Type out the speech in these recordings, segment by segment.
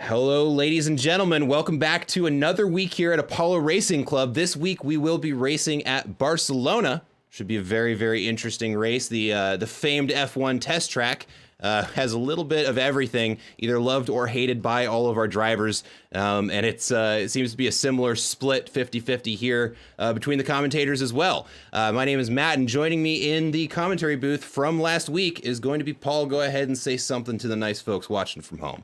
Hello, ladies and gentlemen. Welcome back to another week here at Apollo Racing Club. This week we will be racing at Barcelona. Should be a very, very interesting race. The famed F1 test track has a little bit of everything, either loved or hated by all of our drivers. And it seems to be a similar split 50-50 here between the commentators as well. My name is Matt, and joining me in the commentary booth from last week is going to be Paul. Go ahead and say something to the nice folks watching from home.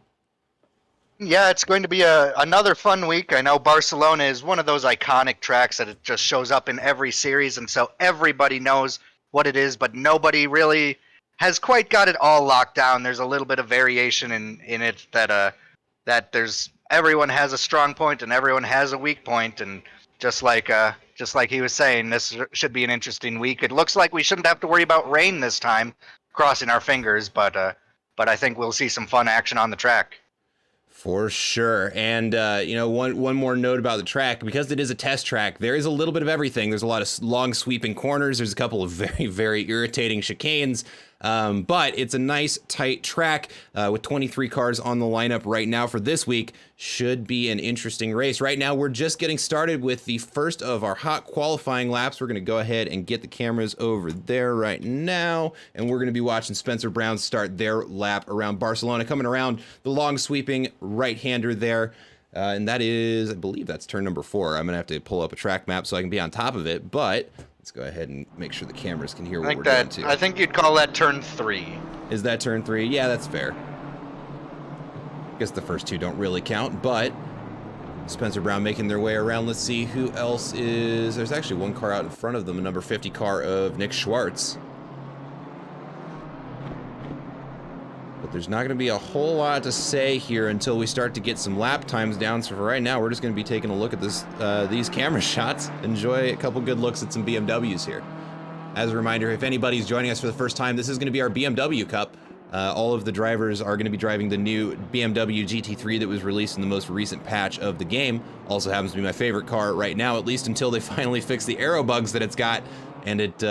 Yeah, it's going to be another fun week. I know Barcelona is one of those iconic tracks that it just shows up in every series, and so everybody knows what it is, but nobody really has quite got it all locked down. There's a little bit of variation in it that everyone has a strong point and everyone has a weak point, and just like he was saying, this should be an interesting week. It looks like we shouldn't have to worry about rain this time, crossing our fingers, but I think we'll see some fun action on the track. For sure. And, one more note about the track, because it is a test track, there is a little bit of everything. There's a lot of long sweeping corners. There's a couple of very, very irritating chicanes. But it's a nice, tight track with 23 cars on the lineup right now for this week. Should be an interesting race. Right now, we're just getting started with the first of our hot qualifying laps. We're going to go ahead and get the cameras over there right now. And we're going to be watching Spencer Brown start their lap around Barcelona, coming around the long sweeping right-hander there. And that is, I believe that's turn number 4. I'm going to have to pull up a track map so I can be on top of it. But let's go ahead and make sure the cameras can hear what we're doing too. I think you'd call that turn 3. Is that turn 3? Yeah, that's fair. I guess the first two don't really count, but Spencer Brown making their way around. Let's see who else is... There's actually one car out in front of them, a number 50 car of Nick Schwartz. But there's not going to be a whole lot to say here until we start to get some lap times down. So for right now, we're just going to be taking a look at these camera shots. Enjoy a couple good looks at some BMWs here. As a reminder, if anybody's joining us for the first time, this is going to be our BMW Cup. All of the drivers are going to be driving the new BMW GT3 that was released in the most recent patch of the game. Also happens to be my favorite car right now, at least until they finally fix the aero bugs that it's got, and it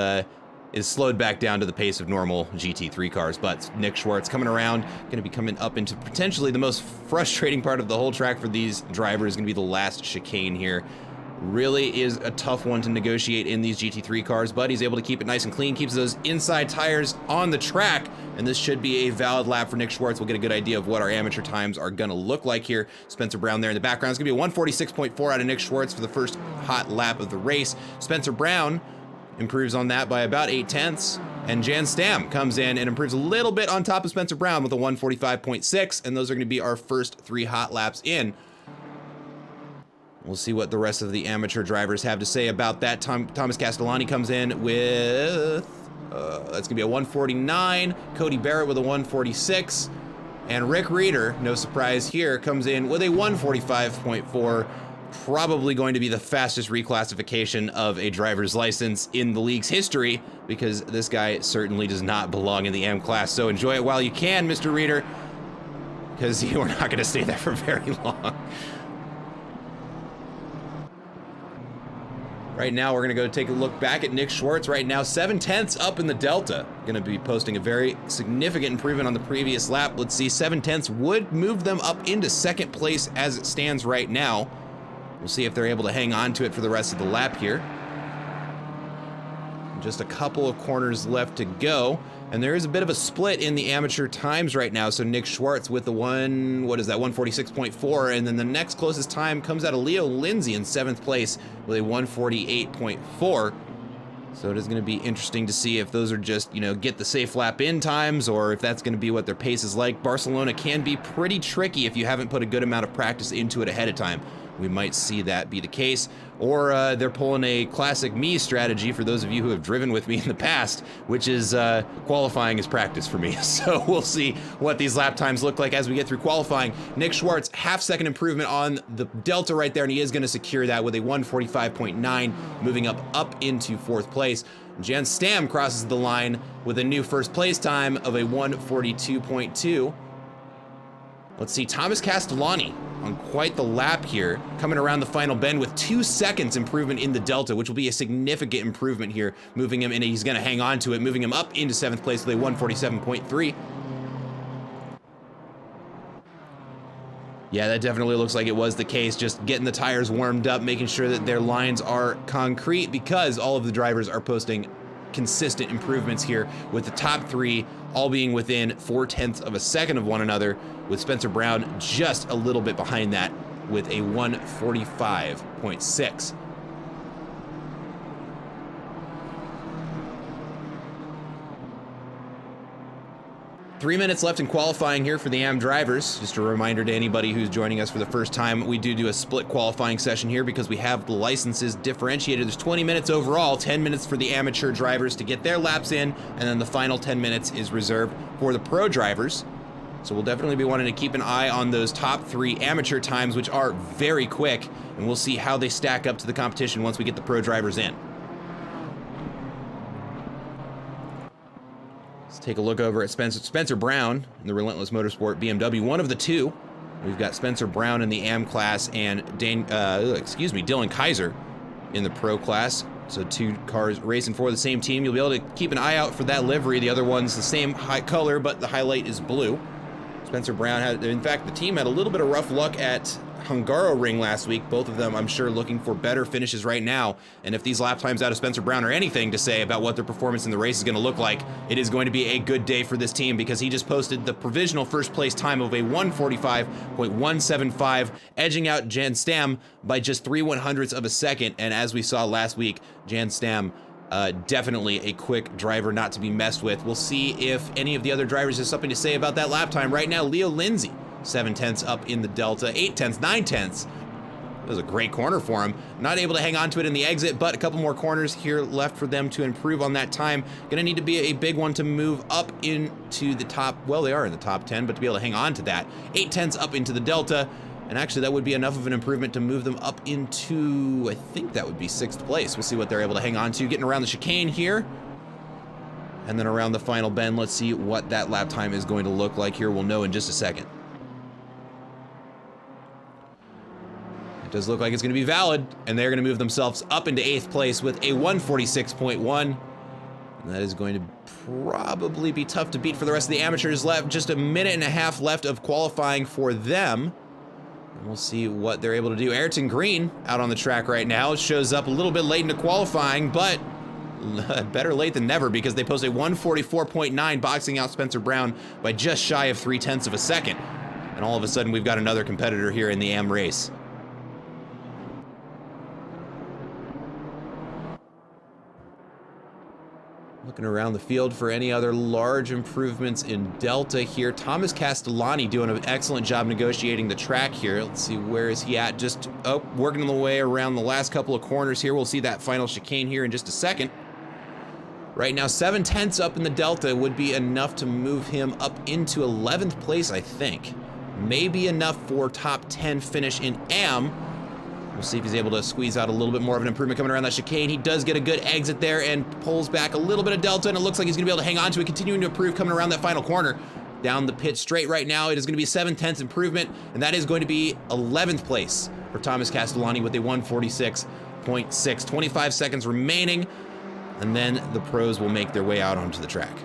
is slowed back down to the pace of normal GT3 cars. But Nick Schwartz coming around, going to be coming up into potentially the most frustrating part of the whole track for these drivers. Going to be the last chicane here. Really is a tough one to negotiate in these GT3 cars, but he's able to keep it nice and clean, keeps those inside tires on the track, and this should be a valid lap for Nick Schwartz. We'll get a good idea of what our amateur times are going to look like here. Spencer Brown there in the background. It's going to be a 146.4 out of Nick Schwartz for the first hot lap of the race. Spencer Brown improves on that by about 0.8, and Jan Stam comes in and improves a little bit on top of Spencer Brown with a 145.6, and those are going to be our first 3 hot laps in. We'll see what the rest of the amateur drivers have to say about that. Thomas Castellani comes in with, that's going to be a 149, Cody Barrett with a 146, and Rick Reeder, no surprise here, comes in with a 145.4, probably going to be the fastest reclassification of a driver's license in the league's history, because this guy certainly does not belong in the M class. So enjoy it while you can, Mr. Reeder, because you are not going to stay there for very long. Right now, we're going to go take a look back at Nick Schwartz. Right now, 0.7 up in the Delta. Going to be posting a very significant improvement on the previous lap. Let's see, 0.7 would move them up into second place as it stands right now. We'll see if they're able to hang on to it for the rest of the lap here. Just a couple of corners left to go. And there is a bit of a split in the amateur times right now. So Nick Schwartz with the 146.4, and then the next closest time comes out of Leo Lindsay in 7th place with a 148.4. So it is going to be interesting to see if those are just, get the safe lap in times, or if that's going to be what their pace is like. Barcelona can be pretty tricky if you haven't put a good amount of practice into it ahead of time. We might see that be the case, or they're pulling a classic me strategy for those of you who have driven with me in the past, which is qualifying as practice for me. So we'll see what these lap times look like as we get through qualifying. Nick Schwartz, half-second improvement on the Delta right there, and he is going to secure that with a 145.9, moving up into 4th place. Jan Stam crosses the line with a new first place time of a 142.2. Let's see, Thomas Castellani on quite the lap here, coming around the final bend with 2 seconds improvement in the Delta, which will be a significant improvement here, moving him, and he's going to hang on to it, moving him up into 7th place with a 147.3. Yeah, that definitely looks like it was the case. Just getting the tires warmed up, making sure that their lines are concrete, because all of the drivers are posting consistent improvements here, with the top three all being within 0.4 of a second of one another, with Spencer Brown just a little bit behind that with a 1:45.6. 3 minutes left in qualifying here for the AM drivers. Just a reminder to anybody who's joining us for the first time, we do a split qualifying session here because we have the licenses differentiated. There's 20 minutes overall, 10 minutes for the amateur drivers to get their laps in, and then the final 10 minutes is reserved for the pro drivers. So we'll definitely be wanting to keep an eye on those top three amateur times, which are very quick, and we'll see how they stack up to the competition once we get the pro drivers in. Let's take a look over at Spencer Brown in the Relentless Motorsport BMW, one of the two. We've got Spencer Brown in the AM class and Dylan Kaiser in the pro class. So two cars racing for the same team. You'll be able to keep an eye out for that livery. The other one's the same color, but the highlight is blue. Spencer Brown had, in fact, the team had a little bit of rough luck at Hungaroring last week. Both of them, I'm sure, looking for better finishes right now. And if these lap times out of Spencer Brown are anything to say about what their performance in the race is going to look like, it is going to be a good day for this team, because he just posted the provisional first place time of a 1:45.175, edging out Jan Stam by just 0.03 of a second. And as we saw last week, Jan Stam definitely a quick driver not to be messed with. We'll see if any of the other drivers have something to say about that lap time. Right now, Leo Lindsay, 0.7 up in the Delta, 0.8, 0.9. It was a great corner for him. Not able to hang on to it in the exit, but a couple more corners here left for them to improve on that time. Gonna need to be a big one to move up into the top. Well, they are in the top 10, but to be able to hang on to that. 0.8 up into the Delta. And actually, that would be enough of an improvement to move them up into, I think that would be 6th place. We'll see what they're able to hang on to. Getting around the chicane here. And then around the final bend, let's see what that lap time is going to look like here. We'll know in just a second. It does look like it's going to be valid, and they're going to move themselves up into 8th place with a 1:46.1. And that is going to probably be tough to beat for the rest of the amateurs. Left just a minute and a half left of qualifying for them. And we'll see what they're able to do. Ayrton Green out on the track right now. Shows up a little bit late into qualifying, but better late than never, because they post a 1:44.9, boxing out Spencer Brown by just shy of 0.3 of a second. And all of a sudden, we've got another competitor here in the AM race. Looking around the field for any other large improvements in Delta here. Thomas Castellani doing an excellent job negotiating the track here. Let's see, where is he at? Just working the way around the last couple of corners here. We'll see that final chicane here in just a second. Right now, 0.7 up in the Delta would be enough to move him up into 11th place, I think. Maybe enough for top 10 finish in AM. We'll see if he's able to squeeze out a little bit more of an improvement coming around that chicane. He does get a good exit there and pulls back a little bit of Delta, and it looks like he's going to be able to hang on to it, continuing to improve coming around that final corner. Down the pit straight right now, it is going to be 0.7 improvement, and that is going to be 11th place for Thomas Castellani with a 1:46.6. 25 seconds remaining, and then the pros will make their way out onto the track.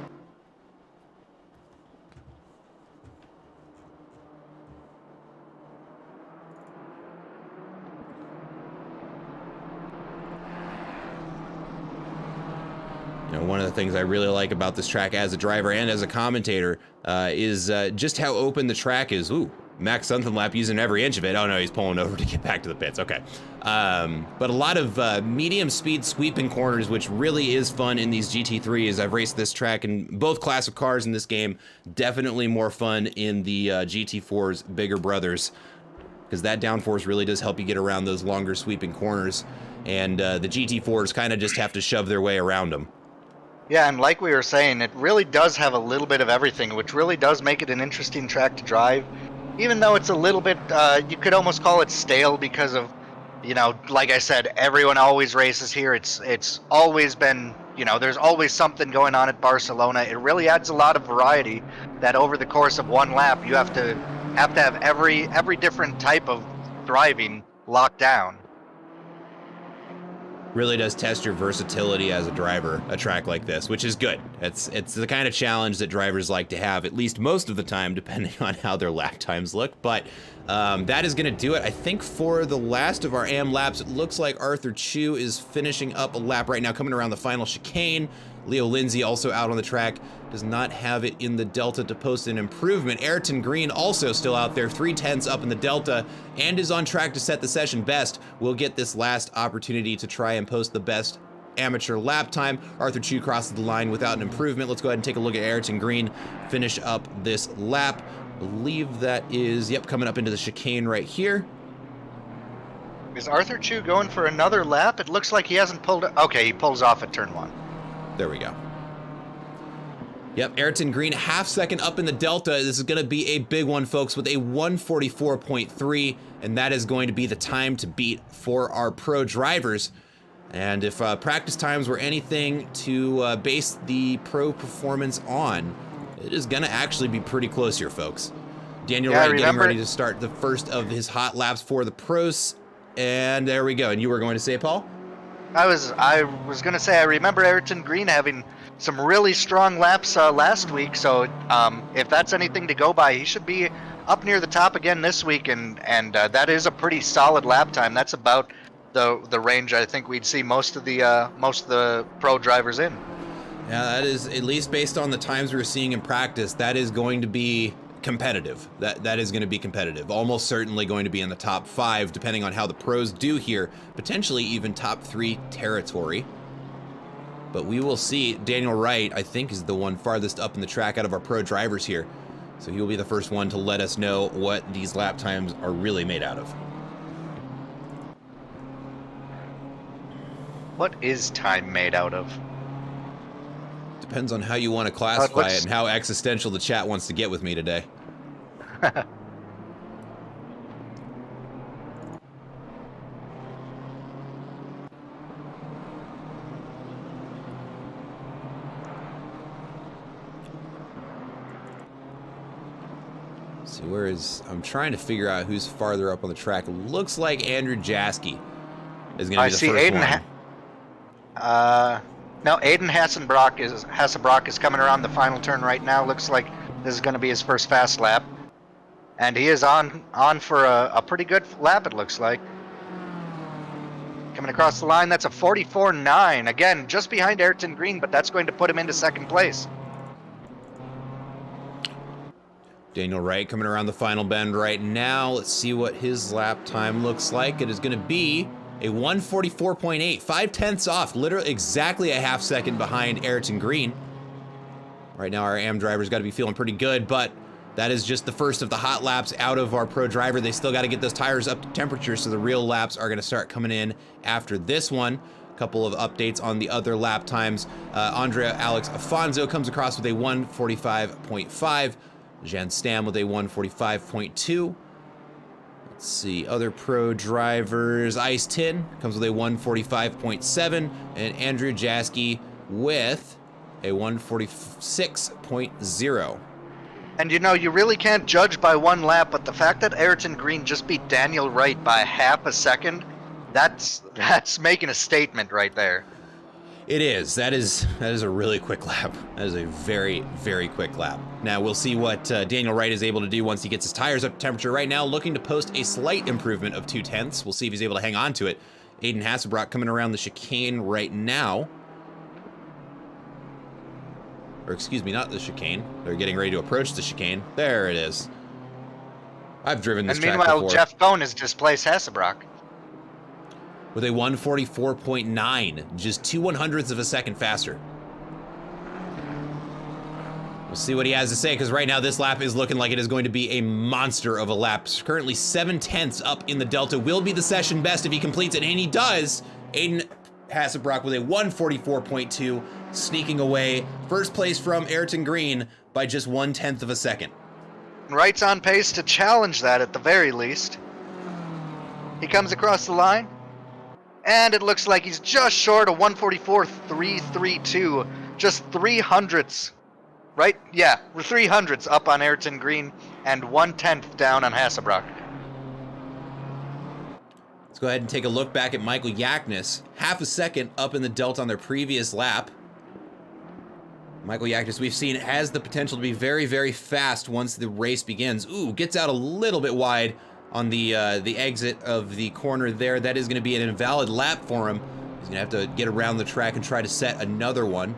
One of the things I really like about this track as a driver and as a commentator is just how open the track is. Ooh, Max Sunkenlap using every inch of it. Oh no, he's pulling over to get back to the pits. Okay. But a lot of medium speed sweeping corners, which really is fun in these GT3s. I've raced this track in both class of cars in this game. Definitely more fun in the GT4's bigger brothers, because that downforce really does help you get around those longer sweeping corners. And the GT4s kind of just have to shove their way around them. Yeah, and like we were saying, it really does have a little bit of everything, which really does make it an interesting track to drive. Even though it's a little bit, you could almost call it stale because of, like I said, everyone always races here. It's always been, there's always something going on at Barcelona. It really adds a lot of variety that over the course of one lap, you have to have every different type of driving locked down. really does test your versatility as a driver, a track like this, which is good. It's the kind of challenge that drivers like to have, at least most of the time, depending on how their lap times look. But that is going to do it. I think for the last of our AM laps, it looks like Arthur Chu is finishing up a lap right now, coming around the final chicane. Leo Lindsay also out on the track, does not have it in the Delta to post an improvement. Ayrton Green also still out there, 3/10 up in the Delta, and is on track to set the session best. We'll get this last opportunity to try and post the best amateur lap time. Arthur Chu crosses the line without an improvement. Let's go ahead and take a look at Ayrton Green finish up this lap. Believe that is, yep, coming up into the chicane right here. Is Arthur Chu going for another lap? It looks like he hasn't pulled. Okay, he pulls off at turn 1. There we go. Yep, Ayrton Green, half second up in the Delta. This is going to be a big one, folks, with a 1:44.3, and that is going to be the time to beat for our pro drivers. And if practice times were anything to base the pro performance on, it is going to actually be pretty close here, folks. Daniel Wright getting ready to start the first of his hot laps for the pros, and there we go. And you were going to say, Paul? I was going to say, I remember Ayrton Green having some really strong laps last week, so if that's anything to go by, he should be up near the top again this week, and that is a pretty solid lap time. That's about the range I think we'd see most of the pro drivers in. Yeah, that is, at least based on the times we were seeing in practice, that is going to be competitive. That is going to be competitive. Almost certainly going to be in the top 5, depending on how the pros do here. Potentially even top 3 territory. But we will see. Daniel Wright, I think, is the one farthest up in the track out of our pro drivers here. So he will be the first one to let us know what these lap times are really made out of. What is time made out of? Depends on how you want to classify it and how existential the chat wants to get with me today. See, where is... I'm trying to figure out who's farther up on the track. Looks like Andrew Jaski is going to be the first one. No, Aiden Hasselbrock is coming around the final turn right now. Looks like this is going to be his first fast lap. And he is on for a pretty good lap, it looks like. Coming across the line, that's a 44.9. Again, just behind Ayrton Green, but that's going to put him into second place. Daniel Wright coming around the final bend right now. Let's see what his lap time looks like. It is going to be a 1:44.8, 5/10 off, literally exactly a half second behind Ayrton Green. Right now, our AM driver's got to be feeling pretty good, but that is just the first of the hot laps out of our pro driver. They still got to get those tires up to temperature, so the real laps are going to start coming in after this one. A couple of updates on the other lap times. Andrea Alex Afonso comes across with a 1:45.5. Jan Stam with a 1:45.2. Let's see, other pro drivers. Ice Tin comes with a 1:45.7, and Andrew Jaski with a 1:46.0. And you know, you really can't judge by one lap, but the fact that Ayrton Green just beat Daniel Wright by half a second, that's making a statement right there. It is. That is a really quick lap. That is a very, very quick lap. Now, we'll see what Daniel Wright is able to do once he gets his tires up to temperature. Right now, looking to post a slight improvement of 0.2. We'll see if he's able to hang on to it. Aiden Hasselbrock coming around the chicane right now. Or excuse me, not the chicane. They're getting ready to approach the chicane. There it is. I've driven this track before. And meanwhile, Jeff Bone has displaced Hasselbrock with a 1:44.9, just 0.02 of a second faster. We'll see what he has to say, because right now this lap is looking like it is going to be a monster of a lap. Currently 0.7 up in the Delta, will be the session best if he completes it, and he does. Aiden Hasselbrock with a 1:44.2, sneaking away first place from Ayrton Green by just 0.1 of a second. Wright's on pace to challenge that at the very least. He comes across the line, and it looks like he's just short of 1:44.332, just 0.03. Right? Yeah, 0.03 up on Ayrton Green and 0.1 down on Hasselbrock. Let's go ahead and take a look back at Michael Yaknis. Half a second up in the Delta on their previous lap. Michael Yaknis, we've seen, has the potential to be very, very fast once the race begins. Ooh, gets out a little bit wide on the exit of the corner there. That is going to be an invalid lap for him. He's going to have to get around the track and try to set another one.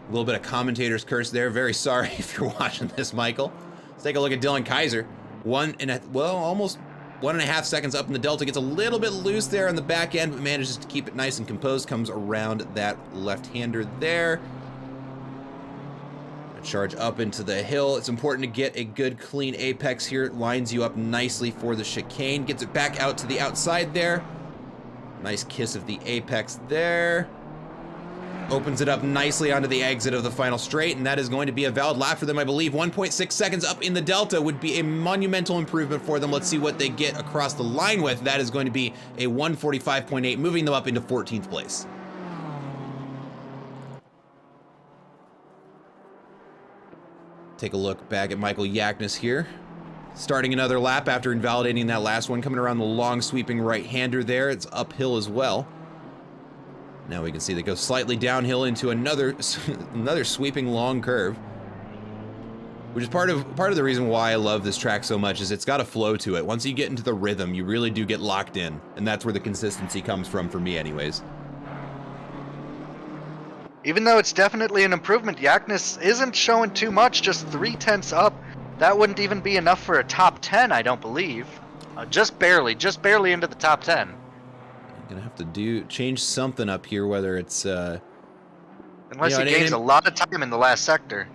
A little bit of commentator's curse there. Very sorry if you're watching this, Michael. Let's take a look at Dylan Kaiser. Almost 1.5 seconds up in the Delta. Gets a little bit loose there on the back end, but manages to keep it nice and composed. Comes around that left-hander there. Charge up into the hill. It's important to get a good clean apex here. It lines you up nicely for the chicane. Gets it back out to the outside there. Nice kiss of the apex there. Opens it up nicely onto the exit of the final straight, and that is going to be a valid lap for them, I believe. 1.6 seconds up in the Delta would be a monumental improvement for them. Let's see what they get across the line with. That is going to be a 1:45.8, moving them up into 14th place. Take a look back at Michael Yaknis here. Starting another lap after invalidating that last one, coming around the long sweeping right-hander there. It's uphill as well. Now we can see that goes slightly downhill into another sweeping long curve. Which is part of the reason why I love this track so much, is it's got a flow to it. Once you get into the rhythm, you really do get locked in. And that's where the consistency comes from for me anyways. Even though it's definitely an improvement, Yaknis isn't showing too much, just 0.3 up. That wouldn't even be enough for a top 10, I don't believe. Just barely into the top 10. I'm gonna have to change something up here, whether it's unless he gains a lot of time in the last sector.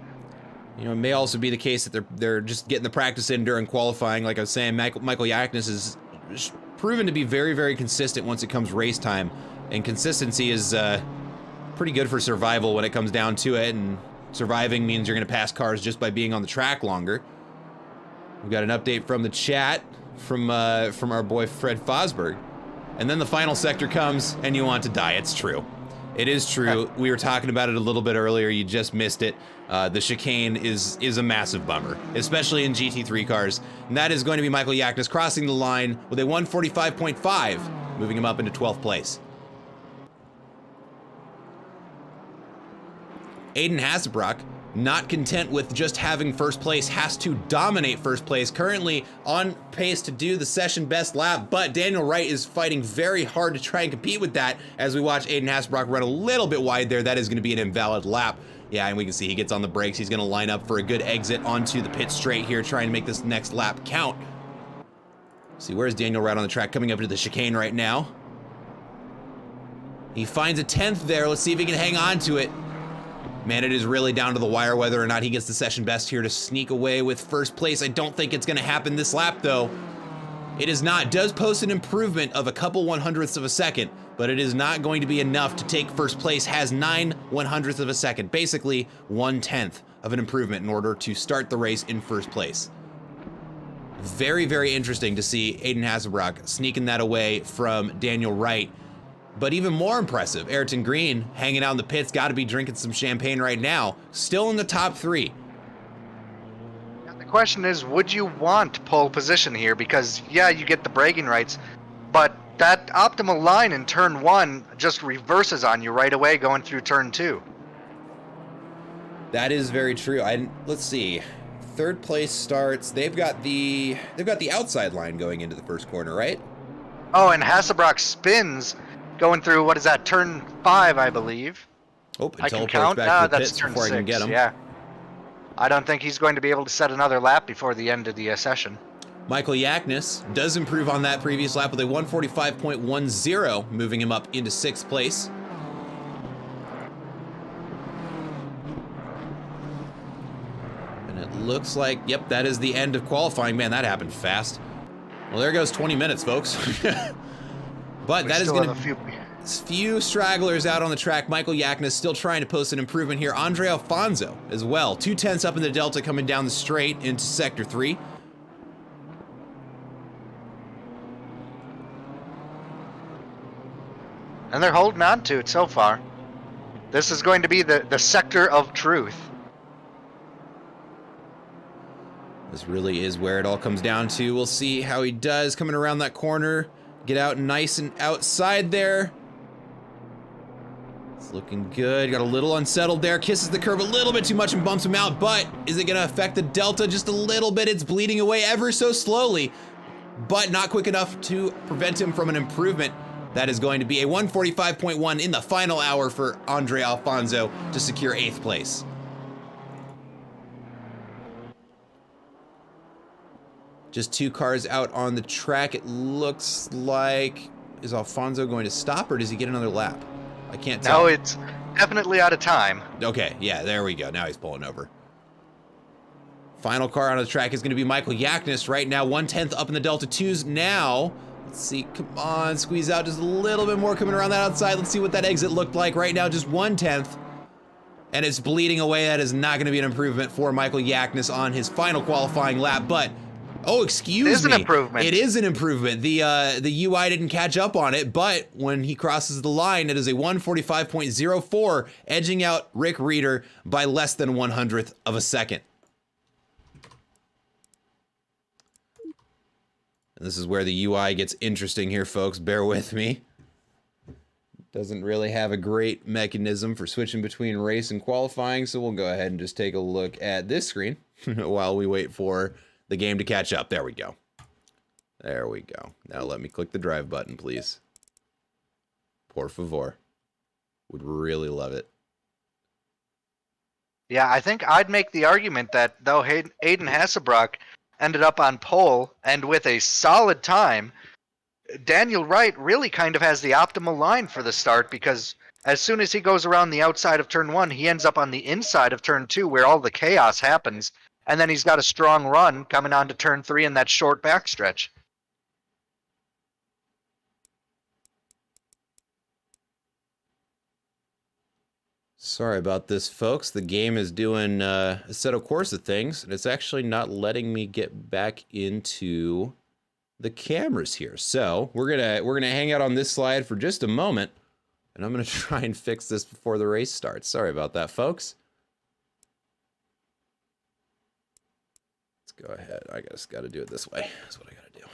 You know, it may also be the case that they're just getting the practice in during qualifying. Like I was saying, Michael Yaknis is proven to be very, very consistent once it comes race time, and consistency is pretty good for survival when it comes down to it, and surviving means you're going to pass cars just by being on the track longer. We've got an update from the chat from our boy Fred Fosberg. And then the final sector comes, and you want to die. It's true. It is true. We were talking about it a little bit earlier. You just missed it. The chicane is a massive bummer, especially in GT3 cars. And that is going to be Michael Yaknis crossing the line with a 1:45.5, moving him up into 12th place. Aiden Hasselbrock, not content with just having first place, has to dominate first place. Currently on pace to do the session best lap, but Daniel Wright is fighting very hard to try and compete with that as we watch Aiden Hasselbrock run a little bit wide there. That is going to be an invalid lap. Yeah, and we can see he gets on the brakes. He's going to line up for a good exit onto the pit straight here, trying to make this next lap count. See, where's Daniel Wright on the track? Coming up to the chicane right now. He finds a 10th there. Let's see if he can hang on to it. Man, it is really down to the wire whether or not he gets the session best here to sneak away with first place. I don't think it's going to happen this lap, though. It is not. Does post an improvement of a couple 100ths of a second, but it is not going to be enough to take first place. Has 9 100ths of a second, basically 1/10 of an improvement in order to start the race in first place. Very, very interesting to see Aiden Hasselbrock sneaking that away from Daniel Wright. But even more impressive, Ayrton Green hanging out in the pits, got to be drinking some champagne right now. Still in the top 3. The question is, would you want pole position here? Because, yeah, you get the bragging rights, but that optimal line in turn 1 just reverses on you right away going through turn 2. That is very true. Let's see. Third place starts. They've got the outside line going into the first corner, right? Oh, and Hasselbrock spins going through, what is that, turn 5, I believe. Oh, I can count. That's turn 6. I can get him. Yeah. I don't think he's going to be able to set another lap before the end of the session. Michael Yaknis does improve on that previous lap with a 1:45.10, moving him up into 6th place. And it looks like, yep, that is the end of qualifying. Man, that happened fast. Well, there goes 20 minutes, folks. But that is going to few stragglers out on the track. Michael Yaknis still trying to post an improvement here. Andre Alfonso as well. 2/10 up in the Delta coming down the straight into sector 3. And they're holding on to it so far. This is going to be the sector of truth. This really is where it all comes down to. We'll see how he does coming around that corner. Get out nice and outside there. It's looking good. Got a little unsettled there. Kisses the curb a little bit too much and bumps him out, but is it gonna affect the Delta just a little bit? It's bleeding away ever so slowly, but not quick enough to prevent him from an improvement. That is going to be a 145.1 in the final hour for Andre Alfonso to secure 8th place. Just 2 cars out on the track. It looks like, is Alfonso going to stop or does he get another lap? I can't tell. No, it's definitely out of time. Okay, yeah, there we go. Now he's pulling over. Final car on the track is going to be Michael Yaknis right now. 1/10 up in the Delta 2s now. Let's see, come on, squeeze out just a little bit more coming around that outside. Let's see what that exit looked like right now, just 1/10. And it's bleeding away. That is not going to be an improvement for Michael Yaknis on his final qualifying lap, but oh, excuse me. It is an improvement. It is an improvement. The UI didn't catch up on it, but when he crosses the line, it is a 145.04, edging out Rick Reeder by less than 1/100th of a second. And this is where the UI gets interesting here, folks. Bear with me. Doesn't really have a great mechanism for switching between race and qualifying, so we'll go ahead and just take a look at this screen while we wait for the game to catch up. There we go. There we go. Now let me click the drive button, please. Por favor. Would really love it. Yeah, I think I'd make the argument that though Aiden Hasselbrock ended up on pole and with a solid time, Daniel Wright really kind of has the optimal line for the start, because as soon as he goes around the outside of turn 1, he ends up on the inside of turn 2 where all the chaos happens. And then he's got a strong run coming on to turn 3 in that short backstretch. Sorry about this, folks. The game is doing a set of course of things, and it's actually not letting me get back into the cameras here. So we're gonna hang out on this slide for just a moment, and I'm gonna try and fix this before the race starts. Sorry about that, folks. Go ahead. I just got to do it this way. That's what I got to do.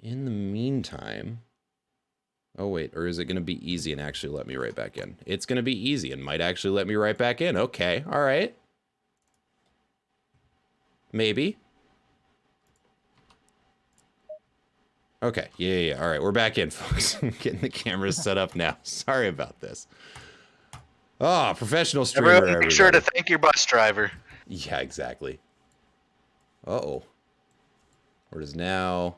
In the meantime, oh wait, or is it going to be easy and actually let me right back in? It's going to be easy and might actually let me right back in. Okay, all right. Maybe. Okay, yeah. All right, we're back in, folks. I'm getting the cameras set up now. Sorry about this. Oh, professional streamer. Everyone, make sure to thank your bus driver. Yeah, exactly. Uh-oh. Where is now?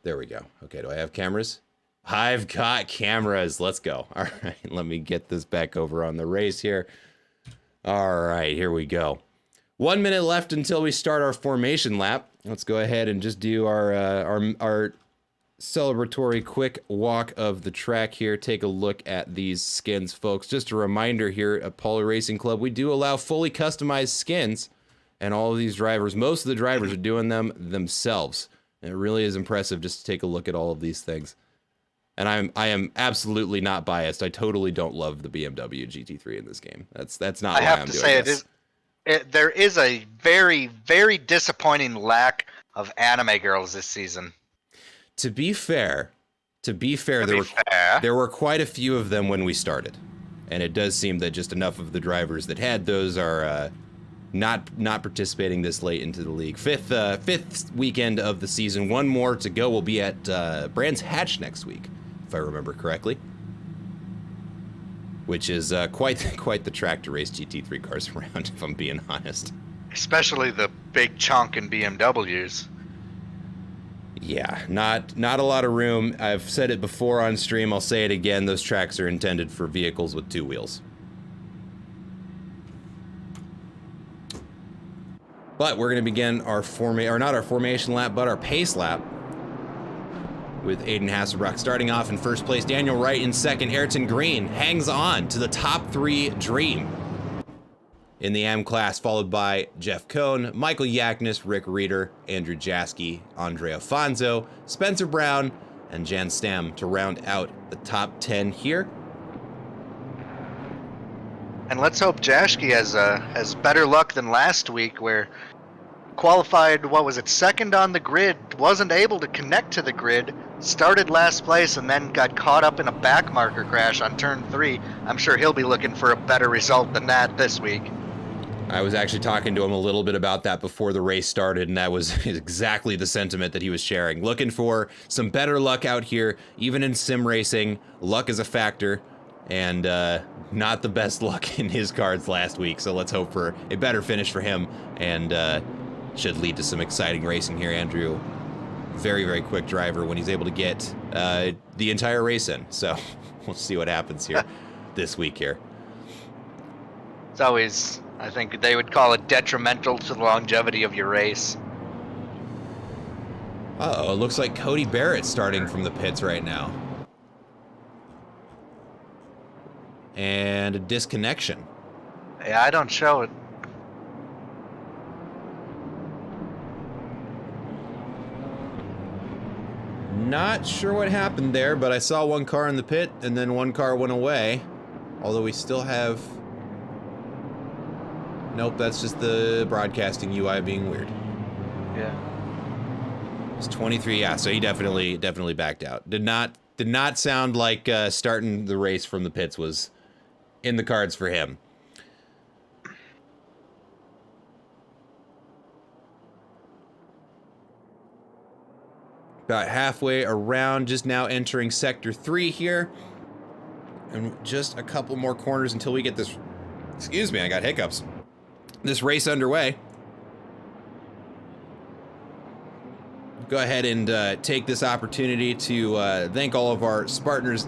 There we go. Okay, do I have cameras? I've got cameras. Let's go. All right, let me get this back over on the race here. All right, here we go. 1 minute left until we start our formation lap. Let's go ahead and just do our celebratory quick walk of the track here. Take a look at these skins, folks. Just a reminder here at Poly Racing Club, we do allow fully customized skins, and all of these drivers, most of the drivers are doing them themselves. And it really is impressive just to take a look at all of these things. And I am absolutely not biased. I totally don't love the BMW GT3 in this game. That's not why I'm doing this. There is a very, very disappointing lack of anime girls this season. To be fair, there were quite a few of them when we started, and it does seem that just enough of the drivers that had those are not participating this late into the league. Fifth weekend of the season. One more to go. We'll be at Brands Hatch next week, if I remember correctly. Which is quite the track to race GT3 cars around, if I'm being honest. Especially the big chunkin' BMWs. Yeah, not a lot of room. I've said it before on stream. I'll say it again. Those tracks are intended for vehicles with 2 wheels. But we're going to begin our not our formation lap, but our pace lap. With Aiden Hasselbrock starting off in first place, Daniel Wright in second, Ayrton Green hangs on to the top 3 dream. in the M class, followed by Jeff Cohn, Michael Yaknis, Rick Reeder, Andrew Jaski, Andre Afonso, Spencer Brown, and Jan Stam to round out the top 10 here. And let's hope Jaschke has better luck than last week, where qualified, what was it, second on the grid, wasn't able to connect to the grid, started last place, and then got caught up in a back marker crash on turn 3. I'm sure he'll be looking for a better result than that this week. I was actually talking to him a little bit about that before the race started, and that was exactly the sentiment that he was sharing. Looking for some better luck out here, even in sim racing. Luck is a factor, and not the best luck in his cards last week, so let's hope for a better finish for him, and should lead to some exciting racing here. Andrew, very, very quick driver when he's able to get the entire race in, so we'll see what happens here this week here. It's always, I think they would call it detrimental to the longevity of your race. Uh-oh, it looks like Cody Barrett's starting from the pits right now. And a disconnection. Yeah, I don't show it. Not sure what happened there, but I saw one car in the pit and then one car went away. Although we still have... Nope, that's just the broadcasting UI being weird. Yeah. It's 23, yeah, so he definitely backed out. Did not sound like starting the race from the pits was in the cards for him. About halfway around, just now entering Sector 3 here. And just a couple more corners until we get this... Excuse me, I got hiccups. This race underway. Go ahead and take this opportunity to thank all of our partners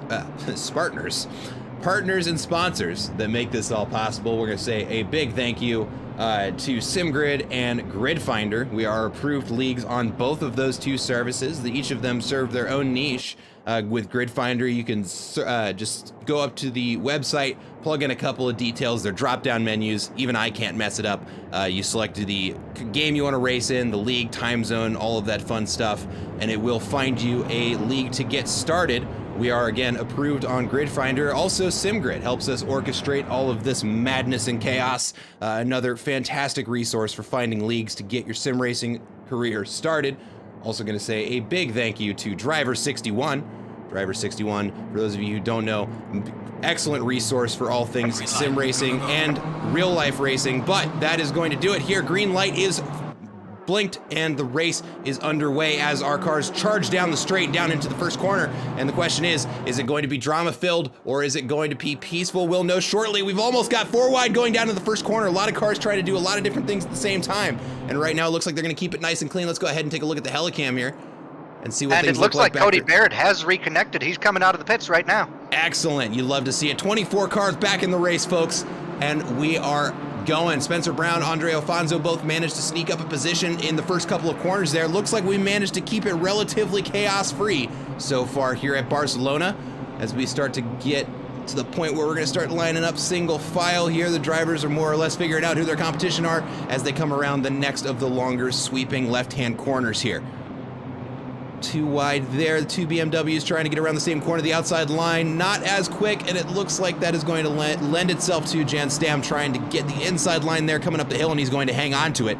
and sponsors that make this all possible. We're going to say a big thank you to SimGrid and GridFinder. We are approved leagues on both of those two services. Each of them serve their own niche. With GridFinder, you can just go up to the website, plug in a couple of details, their drop-down menus. Even I can't mess it up. You select the game you want to race in, the league, time zone, all of that fun stuff, and it will find you a league to get started. We are, again, approved on GridFinder. Also, SimGrid helps us orchestrate all of this madness and chaos. Another fantastic resource for finding leagues to get your sim racing career started. Also going to say a big thank you to Driver61. Driver61, for those of you who don't know, excellent resource for all things sim racing and real life racing. But that is going to do it here. Green light is blinked and the race is underway as our cars charge down the straight down into the first corner. And the question is it going to be drama filled or is it going to be peaceful? We'll know shortly. We've almost got 4 wide going down to the first corner. A lot of cars trying to do a lot of different things at the same time. And right now it looks like they're going to keep it nice and clean. Let's go ahead and take a look at the helicam here and see what things look like. And it looks like Cody Barrett has reconnected. He's coming out of the pits right now. Excellent. You love to see it. 24 cars back in the race, folks. And we are going. Spencer Brown, Andre Afonso both managed to sneak up a position in the first couple of corners there. Looks like we managed to keep it relatively chaos-free so far here at Barcelona. As we start to get to the point where we're going to start lining up single file here. The drivers are more or less figuring out who their competition are as they come around the next of the longer sweeping left-hand corners here. 2 wide there, the 2 BMWs trying to get around the same corner, the outside line, not as quick, and it looks like that is going to lend itself to Jan Stam trying to get the inside line there, coming up the hill, and he's going to hang on to it.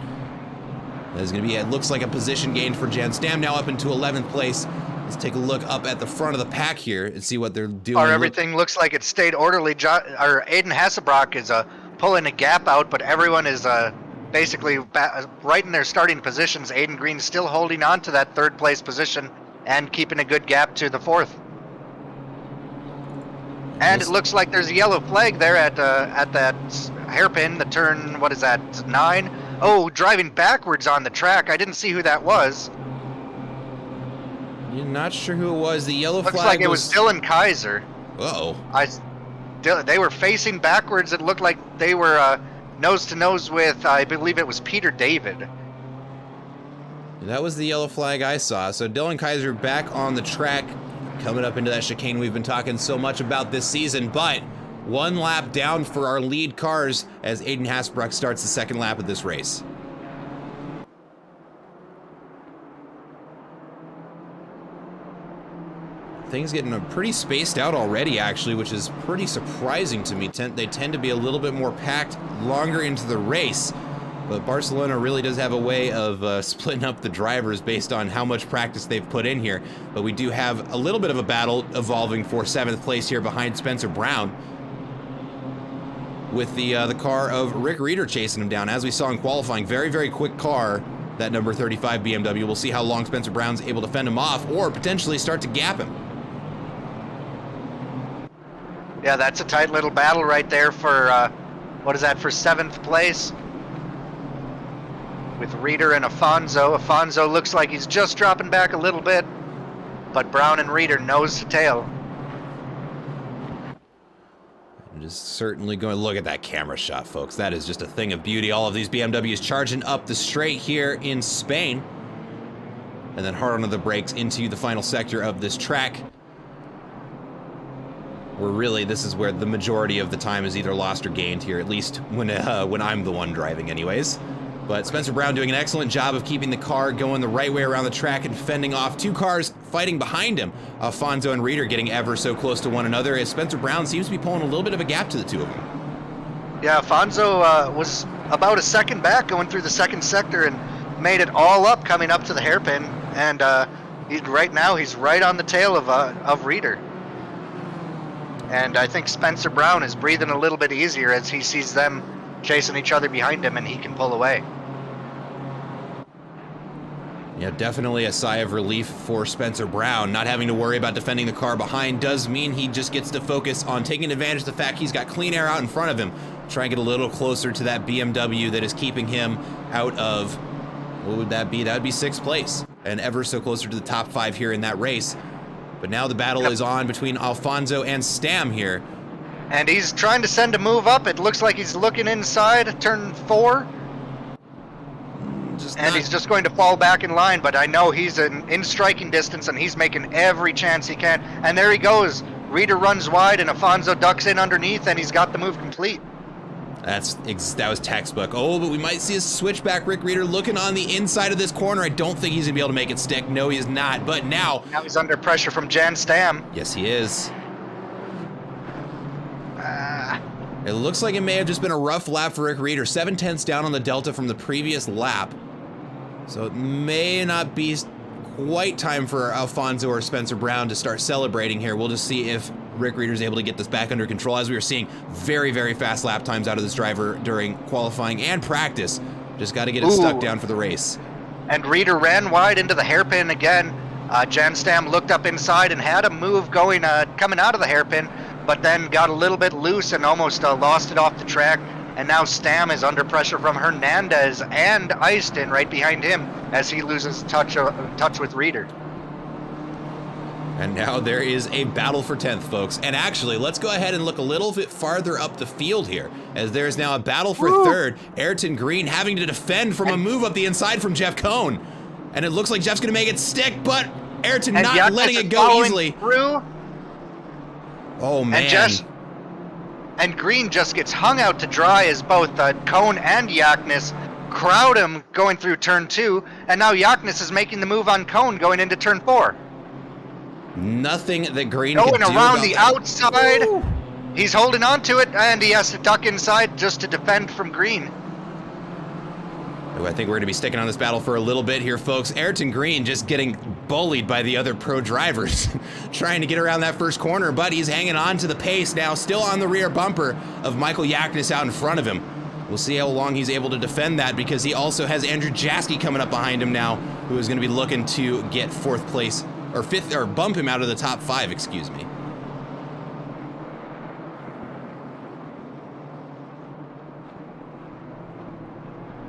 That is going to be, it looks like a position gain for Jan Stam, now up into 11th place. Let's take a look up at the front of the pack here and see what they're doing. Everything looks like it stayed orderly. Aiden Hasselbrock is pulling a gap out, but everyone is basically right in their starting positions. Aiden Green still holding on to that 3rd place position and keeping a good gap to the 4th. And it looks like there's a yellow flag there at that hairpin, the turn, what is that, 9? Oh, driving backwards on the track. I didn't see who that was. You're not sure who it was. The yellow flag looks like it was Dylan Kaiser. Uh-oh. They were facing backwards. It looked like they were nose to nose with, I believe it was Peter David. That was the yellow flag I saw. So Dylan Kaiser back on the track, coming up into that chicane we've been talking so much about this season, but 1 lap down for our lead cars as Aiden Hasbrook starts the second lap of this race. Things getting pretty spaced out already, actually, which is pretty surprising to me. They tend to be a little bit more packed longer into the race, but Barcelona really does have a way of splitting up the drivers based on how much practice they've put in here. But we do have a little bit of a battle evolving for 7th place here behind Spencer Brown, with the car of Rick Reeder chasing him down. As we saw in qualifying, very, very quick car, that number 35 BMW. We'll see how long Spencer Brown's able to fend him off or potentially start to gap him. Yeah, that's a tight little battle right there for, what is that, for 7th place? With Reeder and Afonso. Afonso looks like he's just dropping back a little bit, but Brown and Reeder nose to tail. I'm just certainly going to look at that camera shot, folks. That is just a thing of beauty. All of these BMWs charging up the straight here in Spain, and then hard onto the brakes into the final sector of this track, where really this is where the majority of the time is either lost or gained here, at least when I'm the one driving anyways. But Spencer Brown doing an excellent job of keeping the car going the right way around the track and fending off 2 cars fighting behind him. Afonso and Reeder getting ever so close to one another as Spencer Brown seems to be pulling a little bit of a gap to the 2 of them. Yeah, Afonso was about a second back going through the 2nd sector and made it all up coming up to the hairpin. And right now he's right on the tail of Reeder. And I think Spencer Brown is breathing a little bit easier as he sees them chasing each other behind him and he can pull away. Yeah, definitely a sigh of relief for Spencer Brown. Not having to worry about defending the car behind does mean he just gets to focus on taking advantage of the fact he's got clean air out in front of him. Try and get a little closer to that BMW that is keeping him out of, what would that be? That would be 6th place. And ever so closer to the top 5 here in that race. But now the battle is on between Alfonso and Stam here. And he's trying to send a move up. It looks like he's looking inside turn 4. He's just going to fall back in line, but I know he's in striking distance and he's making every chance he can. And there he goes. Reeder runs wide and Afonso ducks in underneath and he's got the move complete. That was textbook. Oh, but we might see a switchback. Rick Reeder looking on the inside of this corner. I don't think he's gonna be able to make it stick. No, he is not. But now he's under pressure from Jan Stam. Yes, he is. It looks like it may have just been a rough lap for Rick Reeder. 7/10 down on the Delta from the previous lap. So it may not be quite time for Alfonso or Spencer Brown to start celebrating here. We'll just see if Rick Reeder's able to get this back under control, as we were seeing very, very fast lap times out of this driver during qualifying and practice. Just got to get it stuck down for the race. And Reeder ran wide into the hairpin again. Jan Stam looked up inside and had a move going, coming out of the hairpin, but then got a little bit loose and almost lost it off the track. And now Stam is under pressure from Hernandez and Eiston right behind him as he loses touch with Reeder. And now there is a battle for 10th, folks. And actually, let's go ahead and look a little bit farther up the field here, as there's now a battle for 3rd. Ayrton Green having to defend from a move up the inside from Jeff Cohn. And it looks like Jeff's going to make it stick, but Ayrton not letting it go easily. Through. Oh, man. And Green just gets hung out to dry as both Cohn and Yaknis crowd him going through turn 2. And now Yaknis is making the move on Cohn going into turn 4. Nothing that Green can do going around the that. outside. Ooh. He's holding on to it, and he has to duck inside just to defend from Green. I think we're going to be sticking on this battle for a little bit here, folks. Ayrton Green just getting bullied by the other pro drivers, trying to get around that first corner, but he's hanging on to the pace now, still on the rear bumper of Michael Yaknis out in front of him. We'll see how long he's able to defend that, because he also has Andrew Jaski coming up behind him now, who is going to be looking to get 4th place, or 5th, or bump him out of the top 5, excuse me.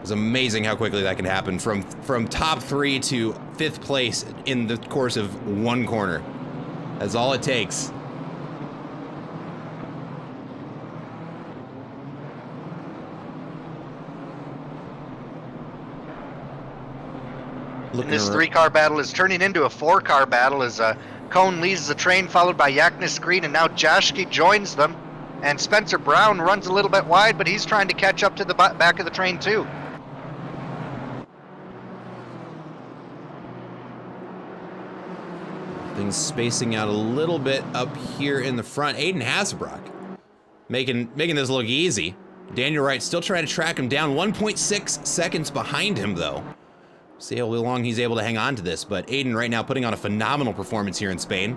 It's amazing how quickly that can happen from top 3 to 5th place in the course of 1 corner. That's all it takes. And this 3-car battle is turning into a 4-car battle as Cohn leads the train, followed by Yaknis Green, and now Jaschke joins them. And Spencer Brown runs a little bit wide, but he's trying to catch up to the back of the train too. Things spacing out a little bit up here in the front. Aiden Hasselbrock making this look easy. Daniel Wright still trying to track him down. 1.6 seconds behind him, though. See how long he's able to hang on to this. But Aiden right now putting on a phenomenal performance here in Spain.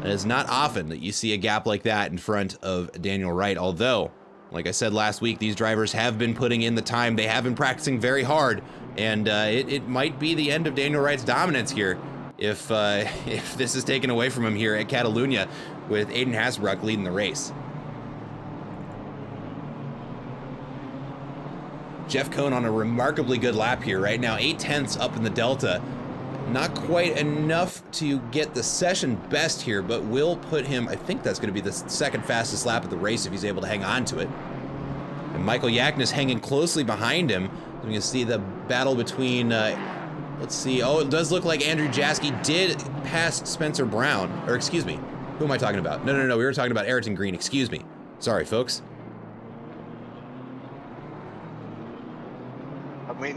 It is not often that you see a gap like that in front of Daniel Wright. Although, like I said last week, these drivers have been putting in the time. They have been practicing very hard. And it might be the end of Daniel Wright's dominance here if this is taken away from him here at Catalunya with Aiden Hasselbrock leading the race. Jeff Cohn on a remarkably good lap here right now, 8/10 up in the Delta. Not quite enough to get the session best here, but will put him, I think that's going to be the second fastest lap of the race if he's able to hang on to it. And Michael Yaknis hanging closely behind him. We can see the battle between, let's see, oh, it does look like Andrew Jaski did pass Spencer Brown, or excuse me, who am I talking about? No, we were talking about Ayrton Green, excuse me. Sorry, folks.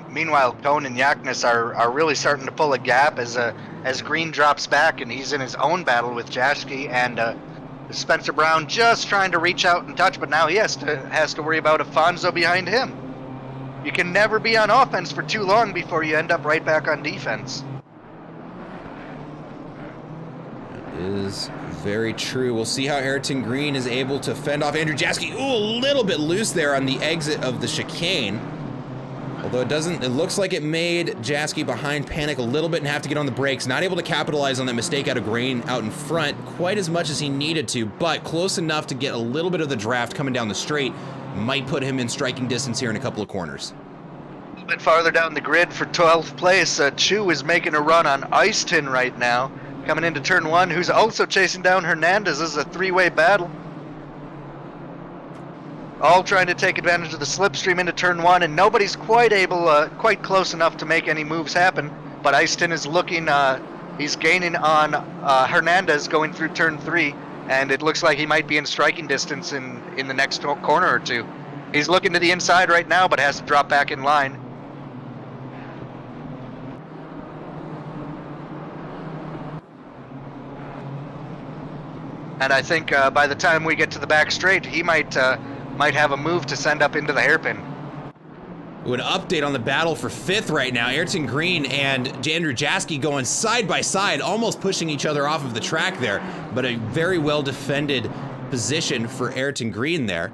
Meanwhile, Cohn and Yaknis are really starting to pull a gap as Green drops back and he's in his own battle with Jaski, and Spencer Brown just trying to reach out and touch, but now he has to worry about Afonso behind him. You can never be on offense for too long before you end up right back on defense. That is very true. We'll see how Ayrton Green is able to fend off Andrew Jaski. Ooh, a little bit loose there on the exit of the chicane. Although it looks like it made Jaski behind panic a little bit and have to get on the brakes. Not able to capitalize on that mistake out of Green out in front quite as much as he needed to, but close enough to get a little bit of the draft coming down the straight. Might put him in striking distance here in a couple of corners. A little bit farther down the grid for 12th place, Chu is making a run on Ice Tin right now. Coming into turn 1, who's also chasing down Hernandez. This is a three-way battle. All trying to take advantage of the slipstream into turn 1, and nobody's quite close enough to make any moves happen. But Ice Tin is looking, he's gaining on Hernandez going through turn 3. And it looks like he might be in striking distance in the next corner or two. He's looking to the inside right now, but has to drop back in line. And I think by the time we get to the back straight, he might have a move to send up into the hairpin. An update on the battle for 5th right now. Ayrton Green and Andrew Jaski going side by side, almost pushing each other off of the track there, but a very well defended position for Ayrton Green there.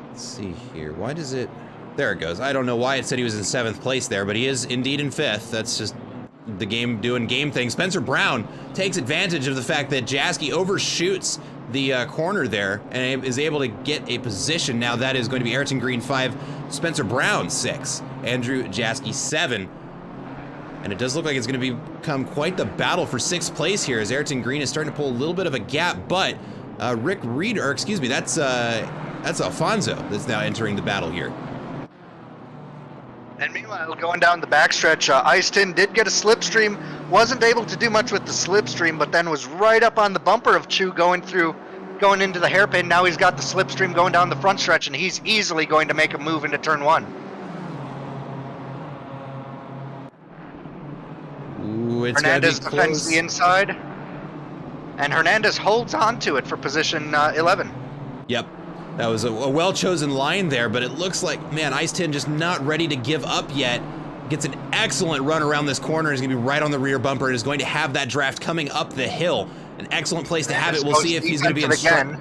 Let's see here. Why does it... There it goes. I don't know why it said he was in 7th place there, but he is indeed in 5th. That's just the game doing game things. Spencer Brown takes advantage of the fact that Jaski overshoots the corner there and is able to get a position. Now that is going to be Ayrton Green 5, Spencer Brown 6, Andrew Jaski 7. And it does look like it's going to become quite the battle for 6th place here as Ayrton Green is starting to pull a little bit of a gap, but Rick Reed, or excuse me, that's Alfonso that's now entering the battle here. And meanwhile, going down the backstretch, Ice Tin did get a slipstream, wasn't able to do much with the slipstream, but then was right up on the bumper of Chu going into the hairpin. Now he's got the slipstream going down the front stretch, and he's easily going to make a move into turn 1. Ooh, it's Hernandez defends the inside, and Hernandez holds on to it for position 11. Yep. That was a well-chosen line there, but it looks like, man, Ice Tin just not ready to give up yet. Gets an excellent run around this corner. He's going to be right on the rear bumper and is going to have that draft coming up the hill. An excellent place to have it. We'll see if he's going to be in strike.